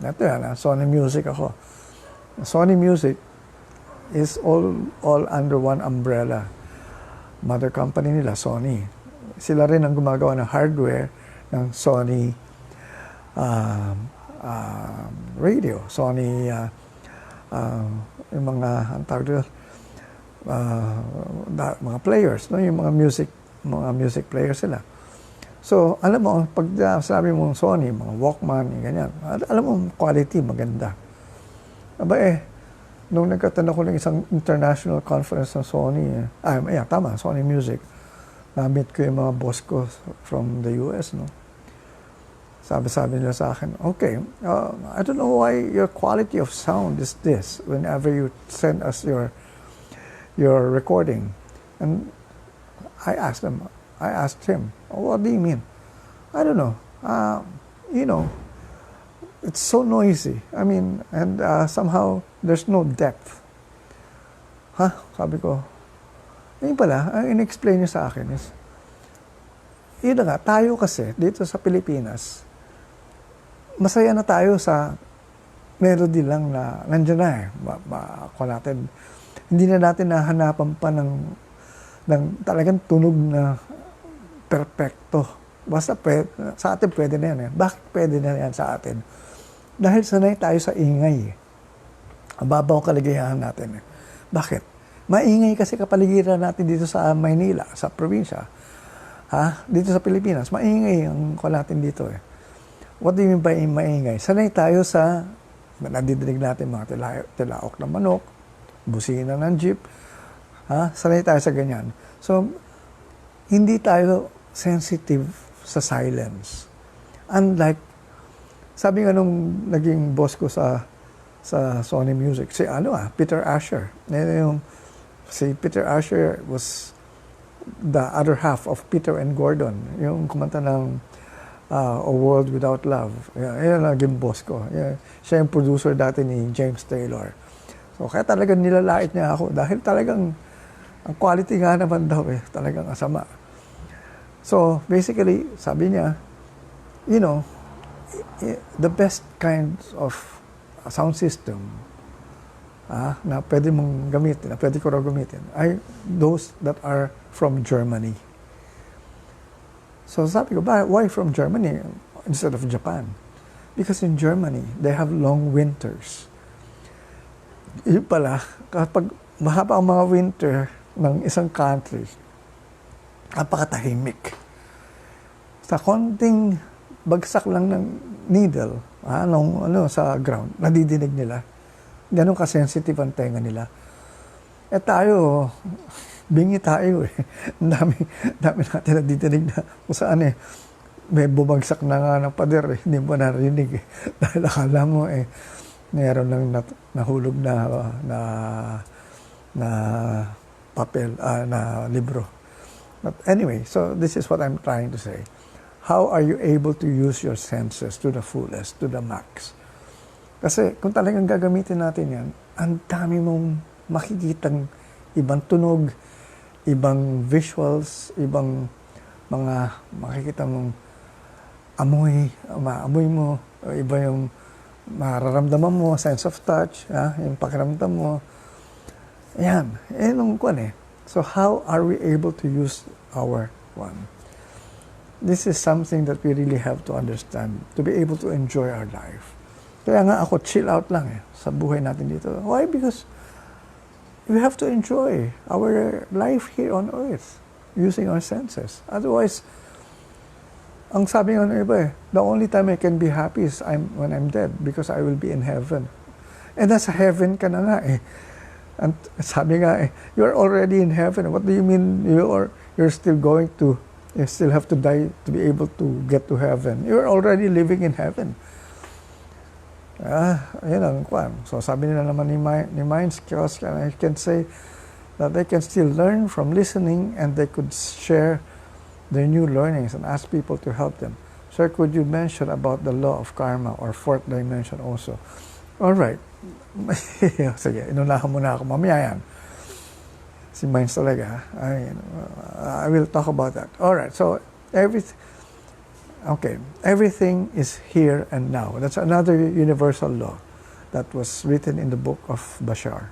Ito Sony Music ako. Sony Music is all under one umbrella. Mother company nila, Sony. Sila rin ang gumagawa ng hardware ng Sony radio, Sony yung mga mga players, yung mga music players sila. So, alam mo, pag sabi mo Sony, mga Walkman, ganyan, alam mo, quality, maganda. Nung nagkatanda ko ng isang international conference ng Sony, tama, Sony Music, na-meet ko yung mga boss ko from the US, Sabi nila sa akin, okay, I don't know why your quality of sound is this whenever you send us your recording. And I asked him, what do you mean? I don't know, you know, it's so noisy. I mean, and somehow there's no depth. Sabi ko, yun pala, ang in-explain niyo sa akin is, yun na nga, tayo kasi, dito sa Pilipinas, masaya na tayo sa melody lang na nandiyan na eh. Natin, hindi na natin nahanapan pa ng talagang tunog na perfecto. Basta sa atin pwede na yan eh. Bakit pwede na yan sa atin? Dahil sanay tayo sa ingay eh. Ang babaw kaligayahan natin eh. Bakit? Maingay kasi kapaligiran natin dito sa Maynila, sa probinsya. Dito sa Pilipinas, maingay ang natin dito eh. What do you mean by maingay? Sanay tayo sa, nadidinig natin mga tilaok ng manok, busina ng jeep, sanay tayo sa ganyan. So, hindi tayo sensitive sa silence. Unlike, sabi nga nung naging boss ko sa Sony Music, Peter Asher. Si Peter Asher was the other half of Peter and Gordon, yung kumanta ng A World Without Love. Yan ang naging boss ko. Siya yung producer dati ni James Taylor. So, kaya talagang nilalait niya ako dahil talagang ang quality nga naman daw talagang asama. So, basically, sabi niya, the best kinds of sound system na pwede mong gamitin, na pwede ko raw gamitin, ay those that are from Germany. So sabi ko, why from Germany instead of Japan? Because in Germany, they have long winters. Yun pala, kapag mahaba ang mga winter ng isang country, napakatahimik. Sa konting bagsak lang ng needle, sa ground, nadidinig nila. Ganun ka-sensitive ang tenga nila. Tayo, bingi tayo eh. Dami natin nadidinig na kung saan may bumagsak na nga ng pader hindi mo narinig Dahil akala mo mayroon lang nahulog na papel, na libro. But anyway, so this is what I'm trying to say. How are you able to use your senses to the fullest, to the max? Kasi kung talagang gagamitin natin yan, ang dami mong makikitang ibang tunog, ibang visuals, ibang mga makikita mong maamoy mo, iba yung mararamdaman mo, sense of touch, yung pakiramdam mo. Yan, nung So how are we able to use our one? This is something that we really have to understand to be able to enjoy our life. Kaya nga ako chill out lang sa buhay natin dito. Why? Because we have to enjoy our life here on earth using our senses. Otherwise, ang sabi nga ng iba the only time I can be happy is when I'm dead because I will be in heaven. And nasa heaven ka na nga And sabi nga you're already in heaven. What do you mean you're still going to, you still have to die to be able to get to heaven? You're already living in heaven. Yan ang kwan. So sabi nila naman ni Mind Skills, I can say that they can still learn from listening and they could share their new learnings and ask people to help them. Sir, could you mention about the law of karma or fourth dimension also? All right. Sige, inunahan muna ako. Mamaya yan. Si Minds talaga. I will talk about that. All right. So, everything is here and now. That's another universal law that was written in the book of Bashar.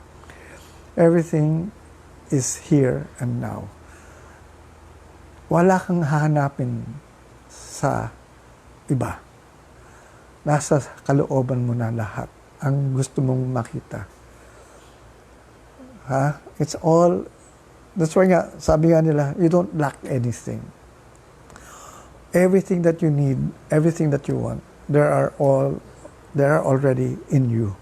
Everything is here and now. Wala kang hahanapin sa iba. Nasa kalooban mo na lahat ang gusto mong makita. It's all, that's why nga, sabi nga nila, you don't lack anything. Everything that you need, everything that you want, they are already in you.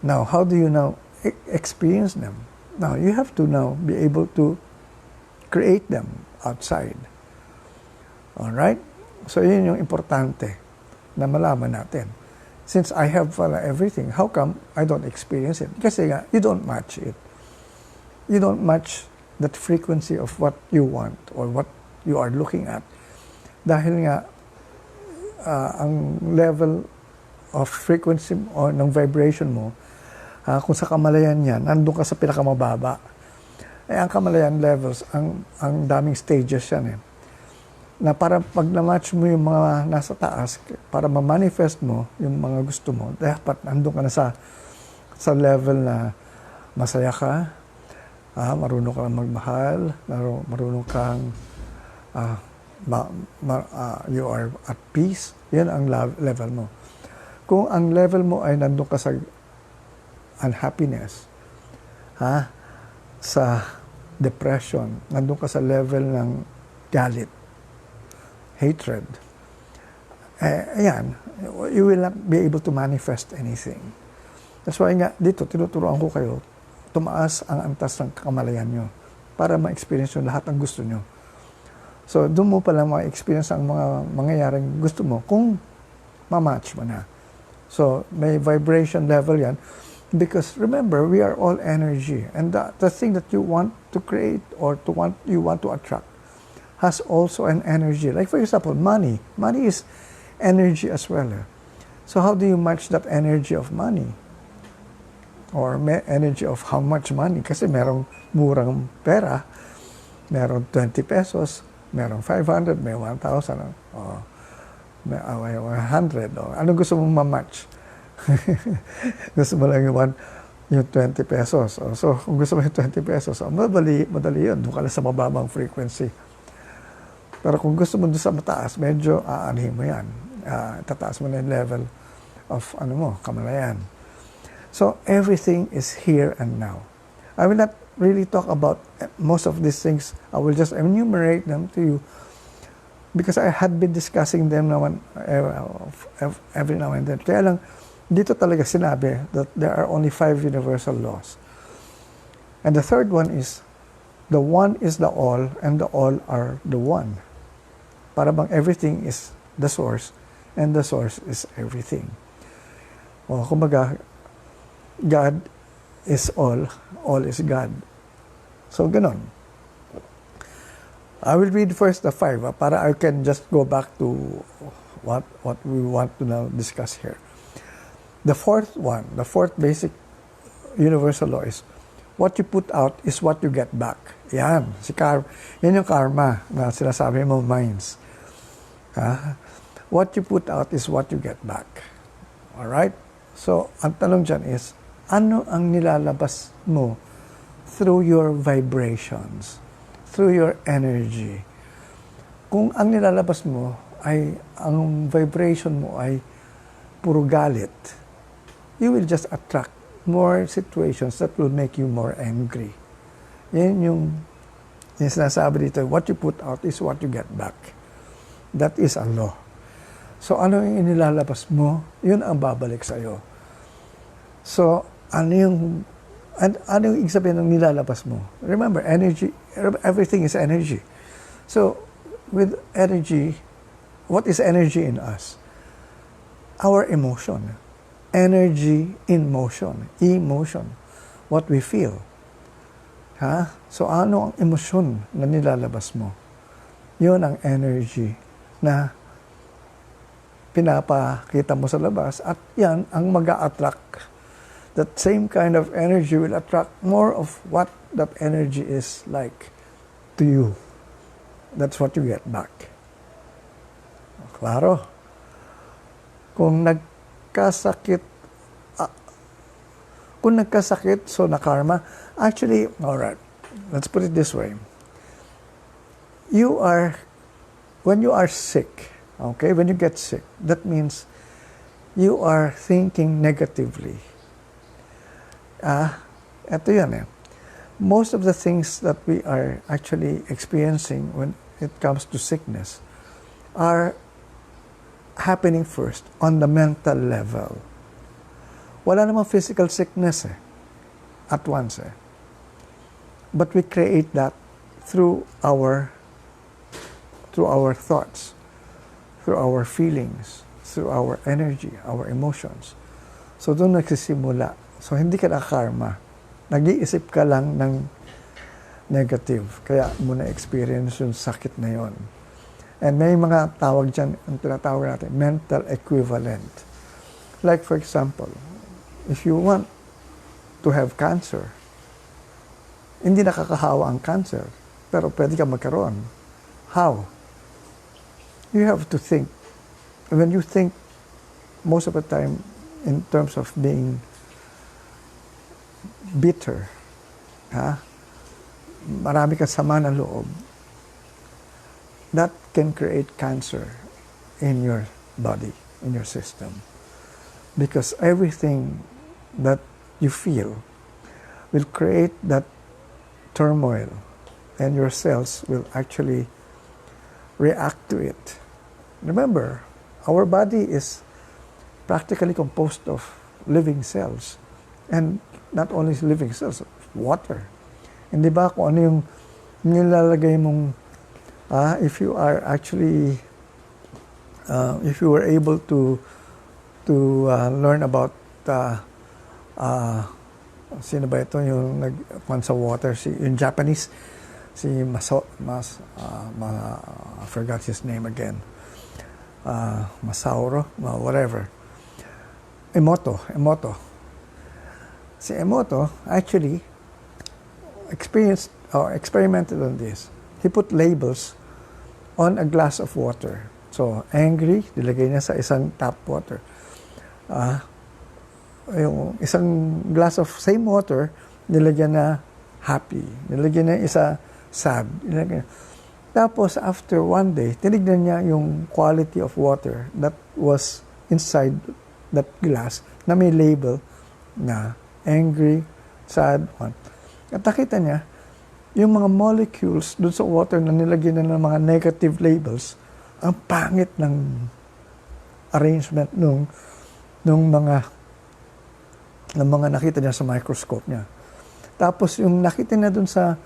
Now, how do you now experience them? Now, you have to now be able to create them outside. All right? So, yun yung importante na malaman natin. Since I have everything, how come I don't experience it? Kasi nga, you don't match it. You don't match that frequency of what you want or what you are looking at Dahil nga, ang level of frequency o ng vibration mo, kung sa kamalayan yan, nandun ka sa pinakamababa. Ang kamalayan levels, ang daming stages yan na para pag na-match mo yung mga nasa taas, para ma-manifest mo yung mga gusto mo, dapat nandun ka na sa level na masaya ka, marunong kang magmahal, marunong kang you are at peace. Yan ang level mo. Kung ang level mo ay nandun ka sa unhappiness, sa depression, nandun ka sa level ng galit, hatred, ayan, you will not be able to manifest anything. That's why nga, dito, tinuturoan ko kayo, tumaas ang antas ng kamalayan nyo para ma-experience nyo lahat ng gusto nyo. So, doon mo pala ma-experience ang mga mangyayaring gusto mo kung ma-match mo na. So, may vibration level yan. Because remember, we are all energy. And the thing that you want to create or you want to attract has also an energy. Like for example, money. Money is energy as well. So how do you match that energy of money? Or energy of how much money? Kasi merong murang pera, merong 20 pesos, merong 500, may 1,000, may 100. Ano gusto mong ma-match? Gusto mo lang yung 20 pesos. So kung gusto mo yung 20 pesos, madali yun. Doon ka na sa mababang frequency. Pero kung gusto mo doon sa mataas, medyo aanhin mo yan. Tataas mo na yung level of kamalayan. So everything is here and now. I will not really talk about most of these things. I will just enumerate them to you because I had been discussing them every now and then. Kaya lang, dito talaga sinabi that there are only 5 universal laws. And the third one is, the one is the all and the all are the one. Para bang everything is the source and the source is everything. O kumbaga, God is all is God. So ganon. I will read first the 5 para I can just go back to what we want to now discuss here. The fourth basic universal law is, what you put out is what you get back. Yan yung karma na sinasabi mo, minds. What you put out is what you get back. Alright? So, ang tanong dyan is, ano ang nilalabas mo through your vibrations, through your energy? Kung ang nilalabas mo ay, ang vibration mo ay puro galit, you will just attract more situations that will make you more angry. Yan yung sinasabi dito, what you put out is what you get back. That is a law. So, ano yung inilalabas mo, yun ang babalik sa'yo. So, ano yung ibig sabihin ng nilalabas mo? Remember, energy, everything is energy. So, with energy, what is energy in us? Our emotion. Energy in motion. Emotion. What we feel. So, ano ang emosyon na nilalabas mo? Yun ang energy na pinapakita mo sa labas at yan ang mag-a-attract. That same kind of energy will attract more of what that energy is like to you. That's what you get back. Klaro? Kung nagkasakit, so na karma, actually, alright, let's put it this way. When you are sick, okay, when you get sick, that means you are thinking negatively. Ito yan Most of the things that we are actually experiencing when it comes to sickness are happening first on the mental level. Wala namang physical sickness at once But we create that through our thoughts, through our feelings, through our energy, our emotions. So doon nagsisimula. So hindi ka na karma. Nag-iisip ka lang ng negative. Kaya mo na-experience yung sakit na yon. And may mga tawag dyan, ang tinatawag natin, mental equivalent. Like for example, if you want to have cancer, hindi nakakahawa ang cancer, pero pwede ka magkaroon. How? You have to think. When you think, most of the time, in terms of being bitter, marami kang sama ng loob, that can create cancer in your body, in your system. Because everything that you feel will create that turmoil, and your cells will actually react to it. Remember, our body is practically composed of living cells. And not only living cells, water. Hindi ba kung ano yung nilalagay mong, if you are actually, if you were able to learn about, sino ba ito yung nagpan sa water, yung Japanese, si I forgot his name again, Masauro, whatever. Emoto. Si Emoto actually experienced or experimented on this. He put labels on a glass of water. So, angry, nilagay niya sa isang tap water. Yung isang glass of same water, nilagyan na happy. Nilagyan na isa sad. Tapos, after one day, tinignan niya yung quality of water that was inside that glass na may label na angry, sad, one. At nakita niya, yung mga molecules dun sa water na nilagyan na ng mga negative labels, ang pangit ng arrangement nung mga nakita niya sa microscope niya. Tapos yung nakita niya dun sa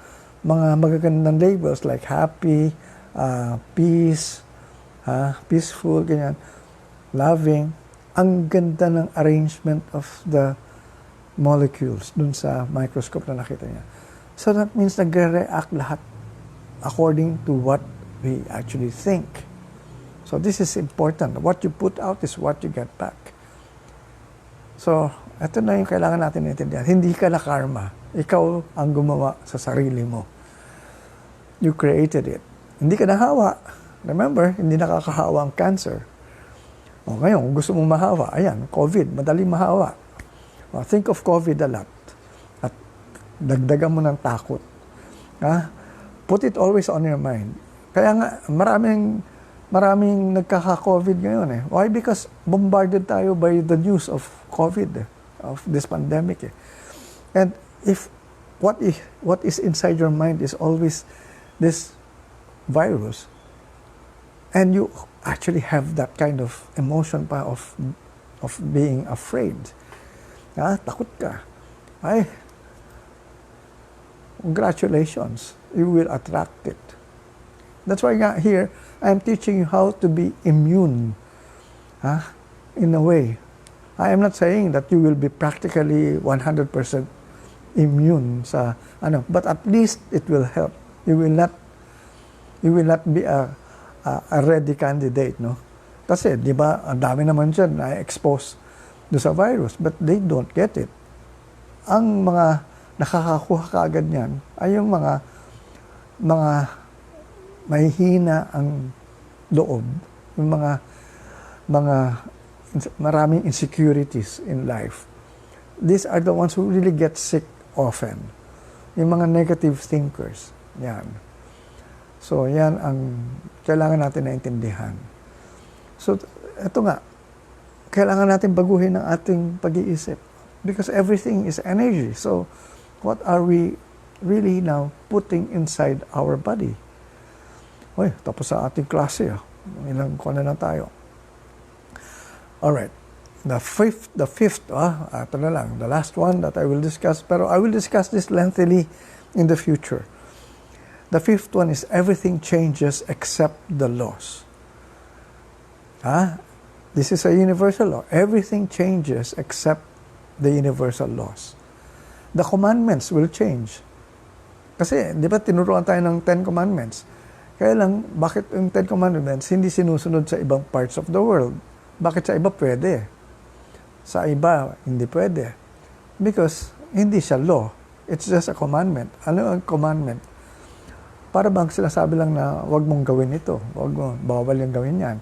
mga magagandang labels like happy, peace, peaceful, ganyan, loving, ang ganda ng arrangement of the molecules dun sa microscope na nakita niya. So that means nagre-react lahat according to what we actually think. So this is important. What you put out is what you get back. So, ito na yung kailangan natin intindihan. Hindi ka na karma. Ikaw ang gumawa sa sarili mo. You created it. Hindi ka nahawa. Remember, hindi nakakahawa ang cancer. O ngayon, kung gusto mong mahawa, ayan, COVID, madaling mahawa. O, think of COVID a lot. At dagdagan mo ng takot. Put it always on your mind. Kaya nga, maraming nagkaka-COVID ngayon eh. Why? Because bombarded tayo by the news of COVID, of this pandemic. And if what is inside your mind is always this virus, and you actually have that kind of emotion pa of being afraid, takot ka, ay, congratulations, you will attract it. That's why here, I'm teaching you how to be immune, in a way. I am not saying that you will be practically 100% immune sa but at least it will help. You will not be a ready candidate, no? Kasi, di ba, ang dami naman dyan na-expose do sa virus, but they don't get it. Ang mga nakakakuha kaagad niyan ay yung mga mahihina ang loob, yung mga maraming insecurities in life. These are the ones who really get sick often. Yung mga negative thinkers. Yan. So, yan ang kailangan natin naintindihan. So, ito nga, kailangan natin baguhin ang ating pag-iisip. Because everything is energy. So, what are we really now putting inside our body? Uy, tapos sa ating klase. Ilang ko na tayo. Alright. The fifth, ito na lang, the last one that I will discuss, pero I will discuss this lengthily in the future. The fifth one is everything changes except the laws. This is a universal law. Everything changes except the universal laws. The commandments will change. Kasi, di ba, tinuruan tayo ng 10 commandments. Kaya lang, bakit yung Ten Commandments hindi sinusunod sa ibang parts of the world? Bakit sa iba pwede? Sa iba, hindi pwede. Because hindi siya law. It's just a commandment. Ano ang commandment? Para bang sinasabi lang na wag mong gawin ito. Bawal yung gawin yan.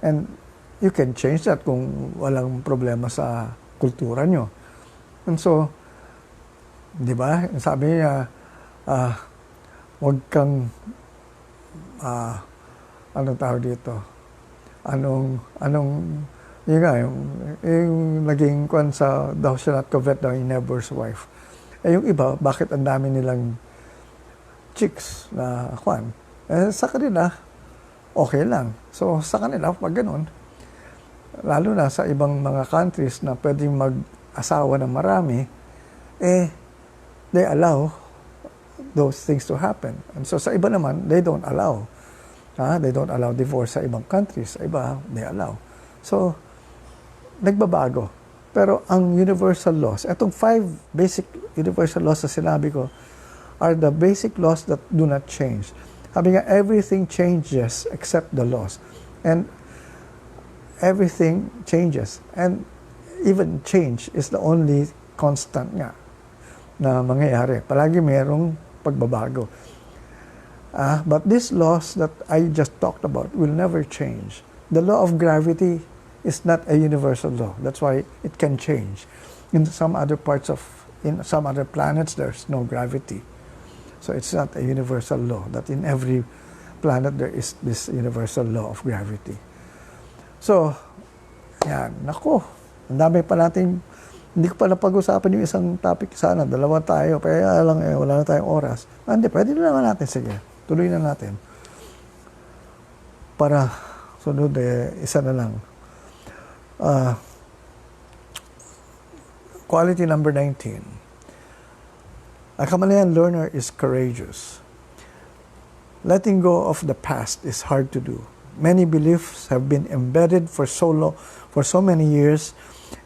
And you can change that kung walang problema sa kultura nyo. And so, di ba? Sabi niya, wag kang, anong tawag dito? Yun nga, yung naging kwan sa thou shall not covet thy neighbor's wife. Eh yung iba, bakit ang dami nilang chicks na kwan? Eh sa kanila, okay lang. So sa kanila, pag ganun, lalo na sa ibang mga countries na pwedeng mag-asawa ng marami, eh, they allow those things to happen. And so sa iba naman, they don't allow. They don't allow divorce sa ibang countries. Sa iba, they allow. So, nagbabago. Pero ang universal laws, itong 5 basic universal laws na sinabi ko, are the basic laws that do not change. Sabi nga, everything changes except the laws. And everything changes. And even change is the only constant nga na mangyayari. Palagi mayroong pagbabago. But these laws that I just talked about will never change. The law of gravity is not a universal law. That's why it can change. In some other planets, there's no gravity. So it's not a universal law that in every planet there is this universal law of gravity. So, yan. Naku, ang dami pa natin, hindi ko pa napag-usapan yung isang topic. Sana, dalawa tayo. Kaya lang, wala na tayong oras. Hindi, pwede na naman natin. Sige, tuloy na natin. Para sunod, isa na lang. Quality number 19. A Kamalayan learner is courageous. Letting go of the past is hard to do. Many beliefs have been embedded for so many years,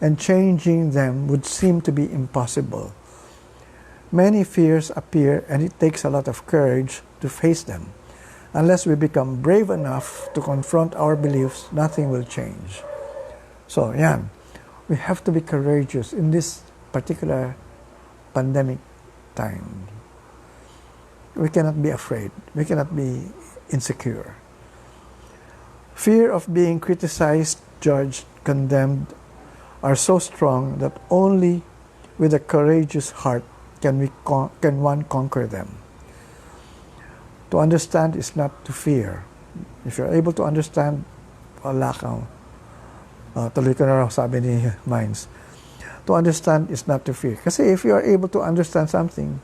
and changing them would seem to be impossible. Many fears appear, and it takes a lot of courage to face them. Unless we become brave enough to confront our beliefs, nothing will change. So, yan. We have to be courageous in this particular pandemic time. We cannot be afraid. We cannot be insecure. Fear of being criticized, judged, condemned are so strong that only with a courageous heart can one conquer them. To understand is not to fear. If you're able to understand, wala kang. Tuloy ko na raw, sabi ni Mines. To understand is not to fear. Kasi if you are able to understand something,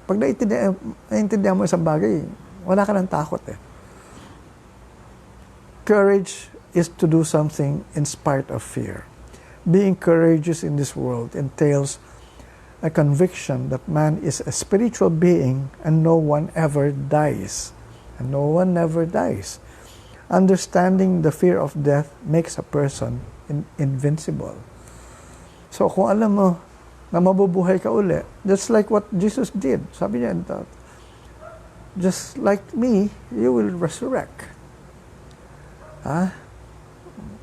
pag naiintindihan mo isang bagay, wala ka ng takot eh. Courage is to do something in spite of fear. Being courageous in this world entails a conviction that man is a spiritual being and no one ever dies. And no one never dies. Understanding the fear of death makes a person invincible. So kung alam mo na mabubuhay ka uli, just like what Jesus did, sabi niya, just like me, you will resurrect.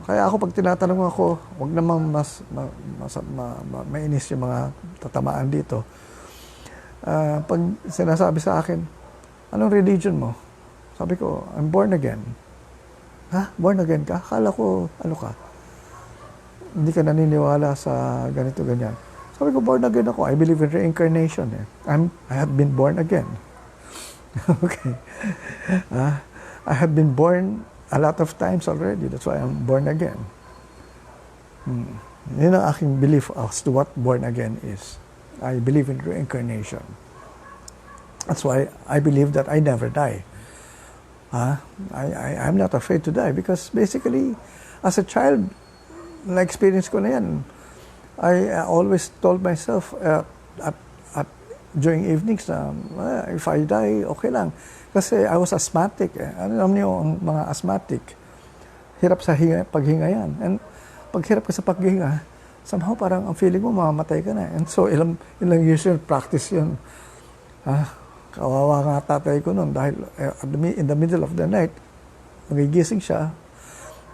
Kaya ako pag tinatanong ako, wag namang mainis yung mga tatamaan dito. Pag sinasabi sa akin, anong religion mo? Sabi ko, I'm born again. Born again ka? Akala ko, ano ka? Hindi ka naniniwala sa ganito, ganyan. Sabi ko, born again ako. I believe in reincarnation. I have been born again. Okay. I have been born a lot of times already. That's why I'm born again. Yun ang aking belief as to what born again is. I believe in reincarnation. That's why I believe that I never die. I'm not afraid to die because basically, as a child, na-experience ko na yan. I always told myself during evenings na if I die, okay lang. Kasi I was asthmatic. Alam niyo, ang mga asthmatic, hirap sa paghinga yan. And pag hirap ka sa paghinga, somehow parang ang feeling mo, mamamatay ka na. And so, ilang years yun, practice yun. Kawawa nga tatay ko noon dahil in the middle of the night, magigising siya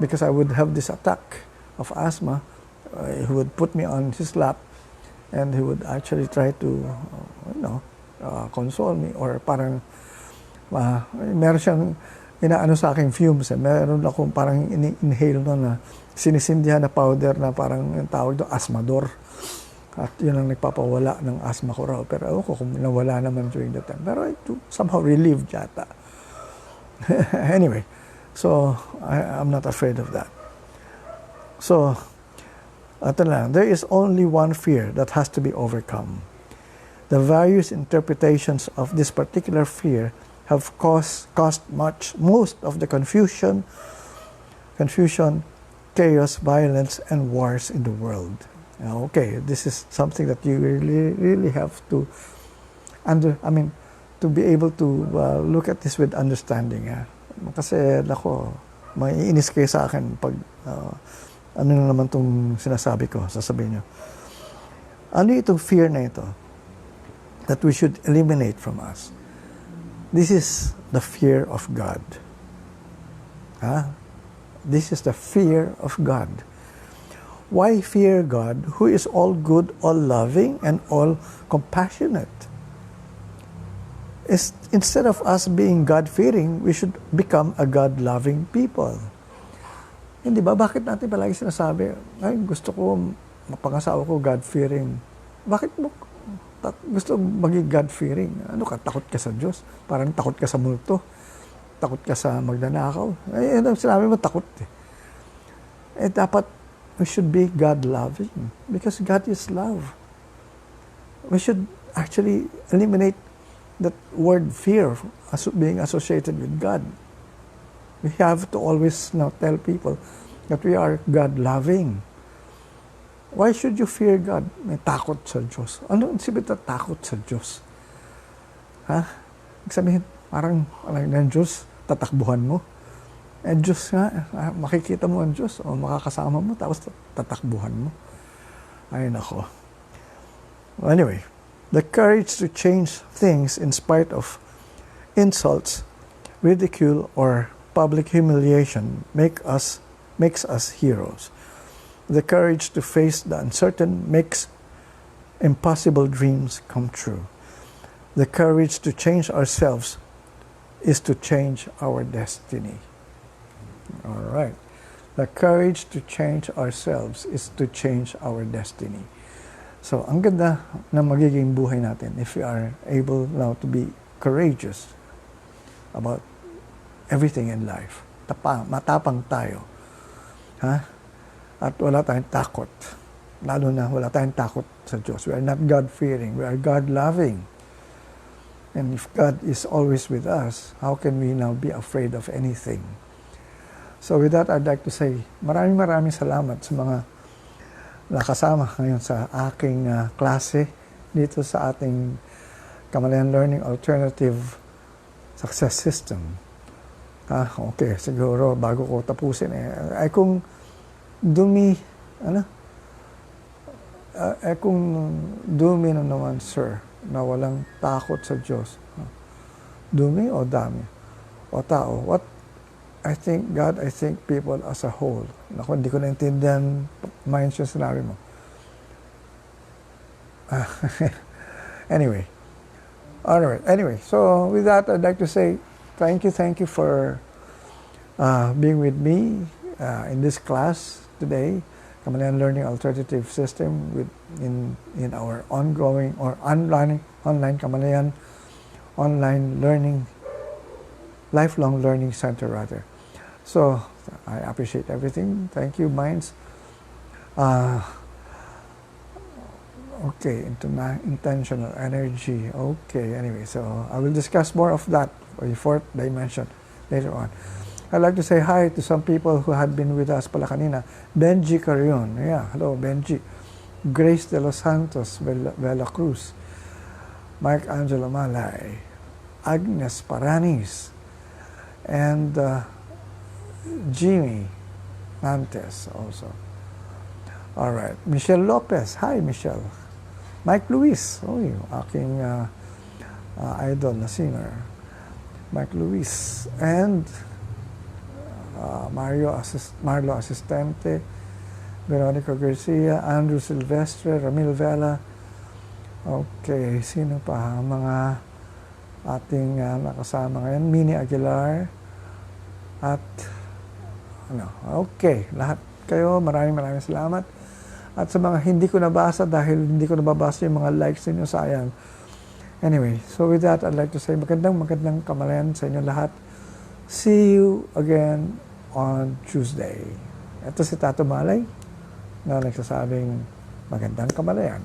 because I would have this attack of asthma. He would put me on his lap and he would actually try to, console me or parang meron siyang inaano sa aking fumes. Meron akong parang inhale noon na sinisindihan na powder na parang yung tawag doon, asthmador. At yun ang nagpapawala ng asthma ko raw. Pero ako kung nawala naman during that time. Pero it somehow relieved yata. Anyway, so I'm not afraid of that. So, ito lang, there is only one fear that has to be overcome. The various interpretations of this particular fear have caused most of the confusion, chaos, violence, and wars in the world. Okay, this is something that you really have to to be able to look at this with understanding. Kasi maiinis kayo sa akin pag ano na naman itong sinasabi ko, sasabihin nyo. Ano itong fear na ito that we should eliminate from us? This is the fear of God. This is the fear of God. Why fear God, who is all good, all loving, and all compassionate? Instead of us being God-fearing, we should become a God-loving people. Hindi ba? Bakit natin palagi sinasabi, ay, gusto ko mapangasawa ko God-fearing. Bakit mo gusto maging God-fearing? Ano ka, takot ka sa Diyos? Parang takot ka sa multo? Takot ka sa magnanakaw? Ay, sinabi mo, takot eh. Dapat, we should be God-loving because God is love. We should actually eliminate that word fear being associated with God. We have to always now tell people that we are God-loving. Why should you fear God? May takot sa Diyos. Ano ang sabihin na takot sa Diyos? Sabihin, parang ng Diyos, tatakbuhan mo. Diyos nga, makikita mo ang Diyos o makakasama mo, tapos tatakbuhan mo. Ay, nako. Well, anyway, the courage to change things in spite of insults, ridicule, or public humiliation makes us heroes. The courage to face the uncertain makes impossible dreams come true. The courage to change ourselves is to change our destiny. All right. The courage to change ourselves is to change our destiny. So, ang ganda na magiging buhay natin if we are able now to be courageous about everything in life. Matapang tayo. At wala tayong takot. Lalo na wala tayong takot sa Diyos. We are not God-fearing. We are God-loving. And if God is always with us, how can we now be afraid of anything? So with that, I'd like to say, maraming salamat sa mga nakasama ngayon sa aking klase dito sa ating Kamalayan Learning Alternative Success System. Okay, siguro bago ko tapusin ay kung kung dumi na naman, sir, na walang takot sa Diyos. Dumi o dami? O tao? What I think people as a whole. Naku, hindi ko naintindihan minds yung sinabi mo. Anyway. Alright. Anyway, so with that, I'd like to say thank you for being with me in this class today, Kamalayan Learning Alternative System in our ongoing or online Kamalayan online learning, lifelong learning center rather. So I appreciate everything. Thank you, minds. Okay, intentional energy. Okay, anyway, so I will discuss more of that for the fourth dimension later on. I'd like to say hi to some people who had been with us pala kanina. Benji Carion. Yeah, hello, Benji. Grace de los Santos, Vela Cruz. Mark Angelo Malay. Agnes Paranis. And Jimmy Nantes also. All right. Michelle Lopez. Hi, Michelle. Mike Luis. Oh, yung aking idol na singer, Mike Luis, and Marlo Asistente, Veronica Garcia, Andrew Silvestre, Ramil Vela. Okay, sino pa? Mga ating nakasama ngayon, Mini Aguilar, at okay, lahat kayo, maraming salamat. At sa mga hindi ko nabasa, dahil hindi ko nababasa yung mga likes ninyo, sayang. Anyway, so with that, I'd like to say magandang kamalayan sa inyo lahat. See you again on Tuesday. Ito si Tato Malay na nagsasabing magandang kamalayan.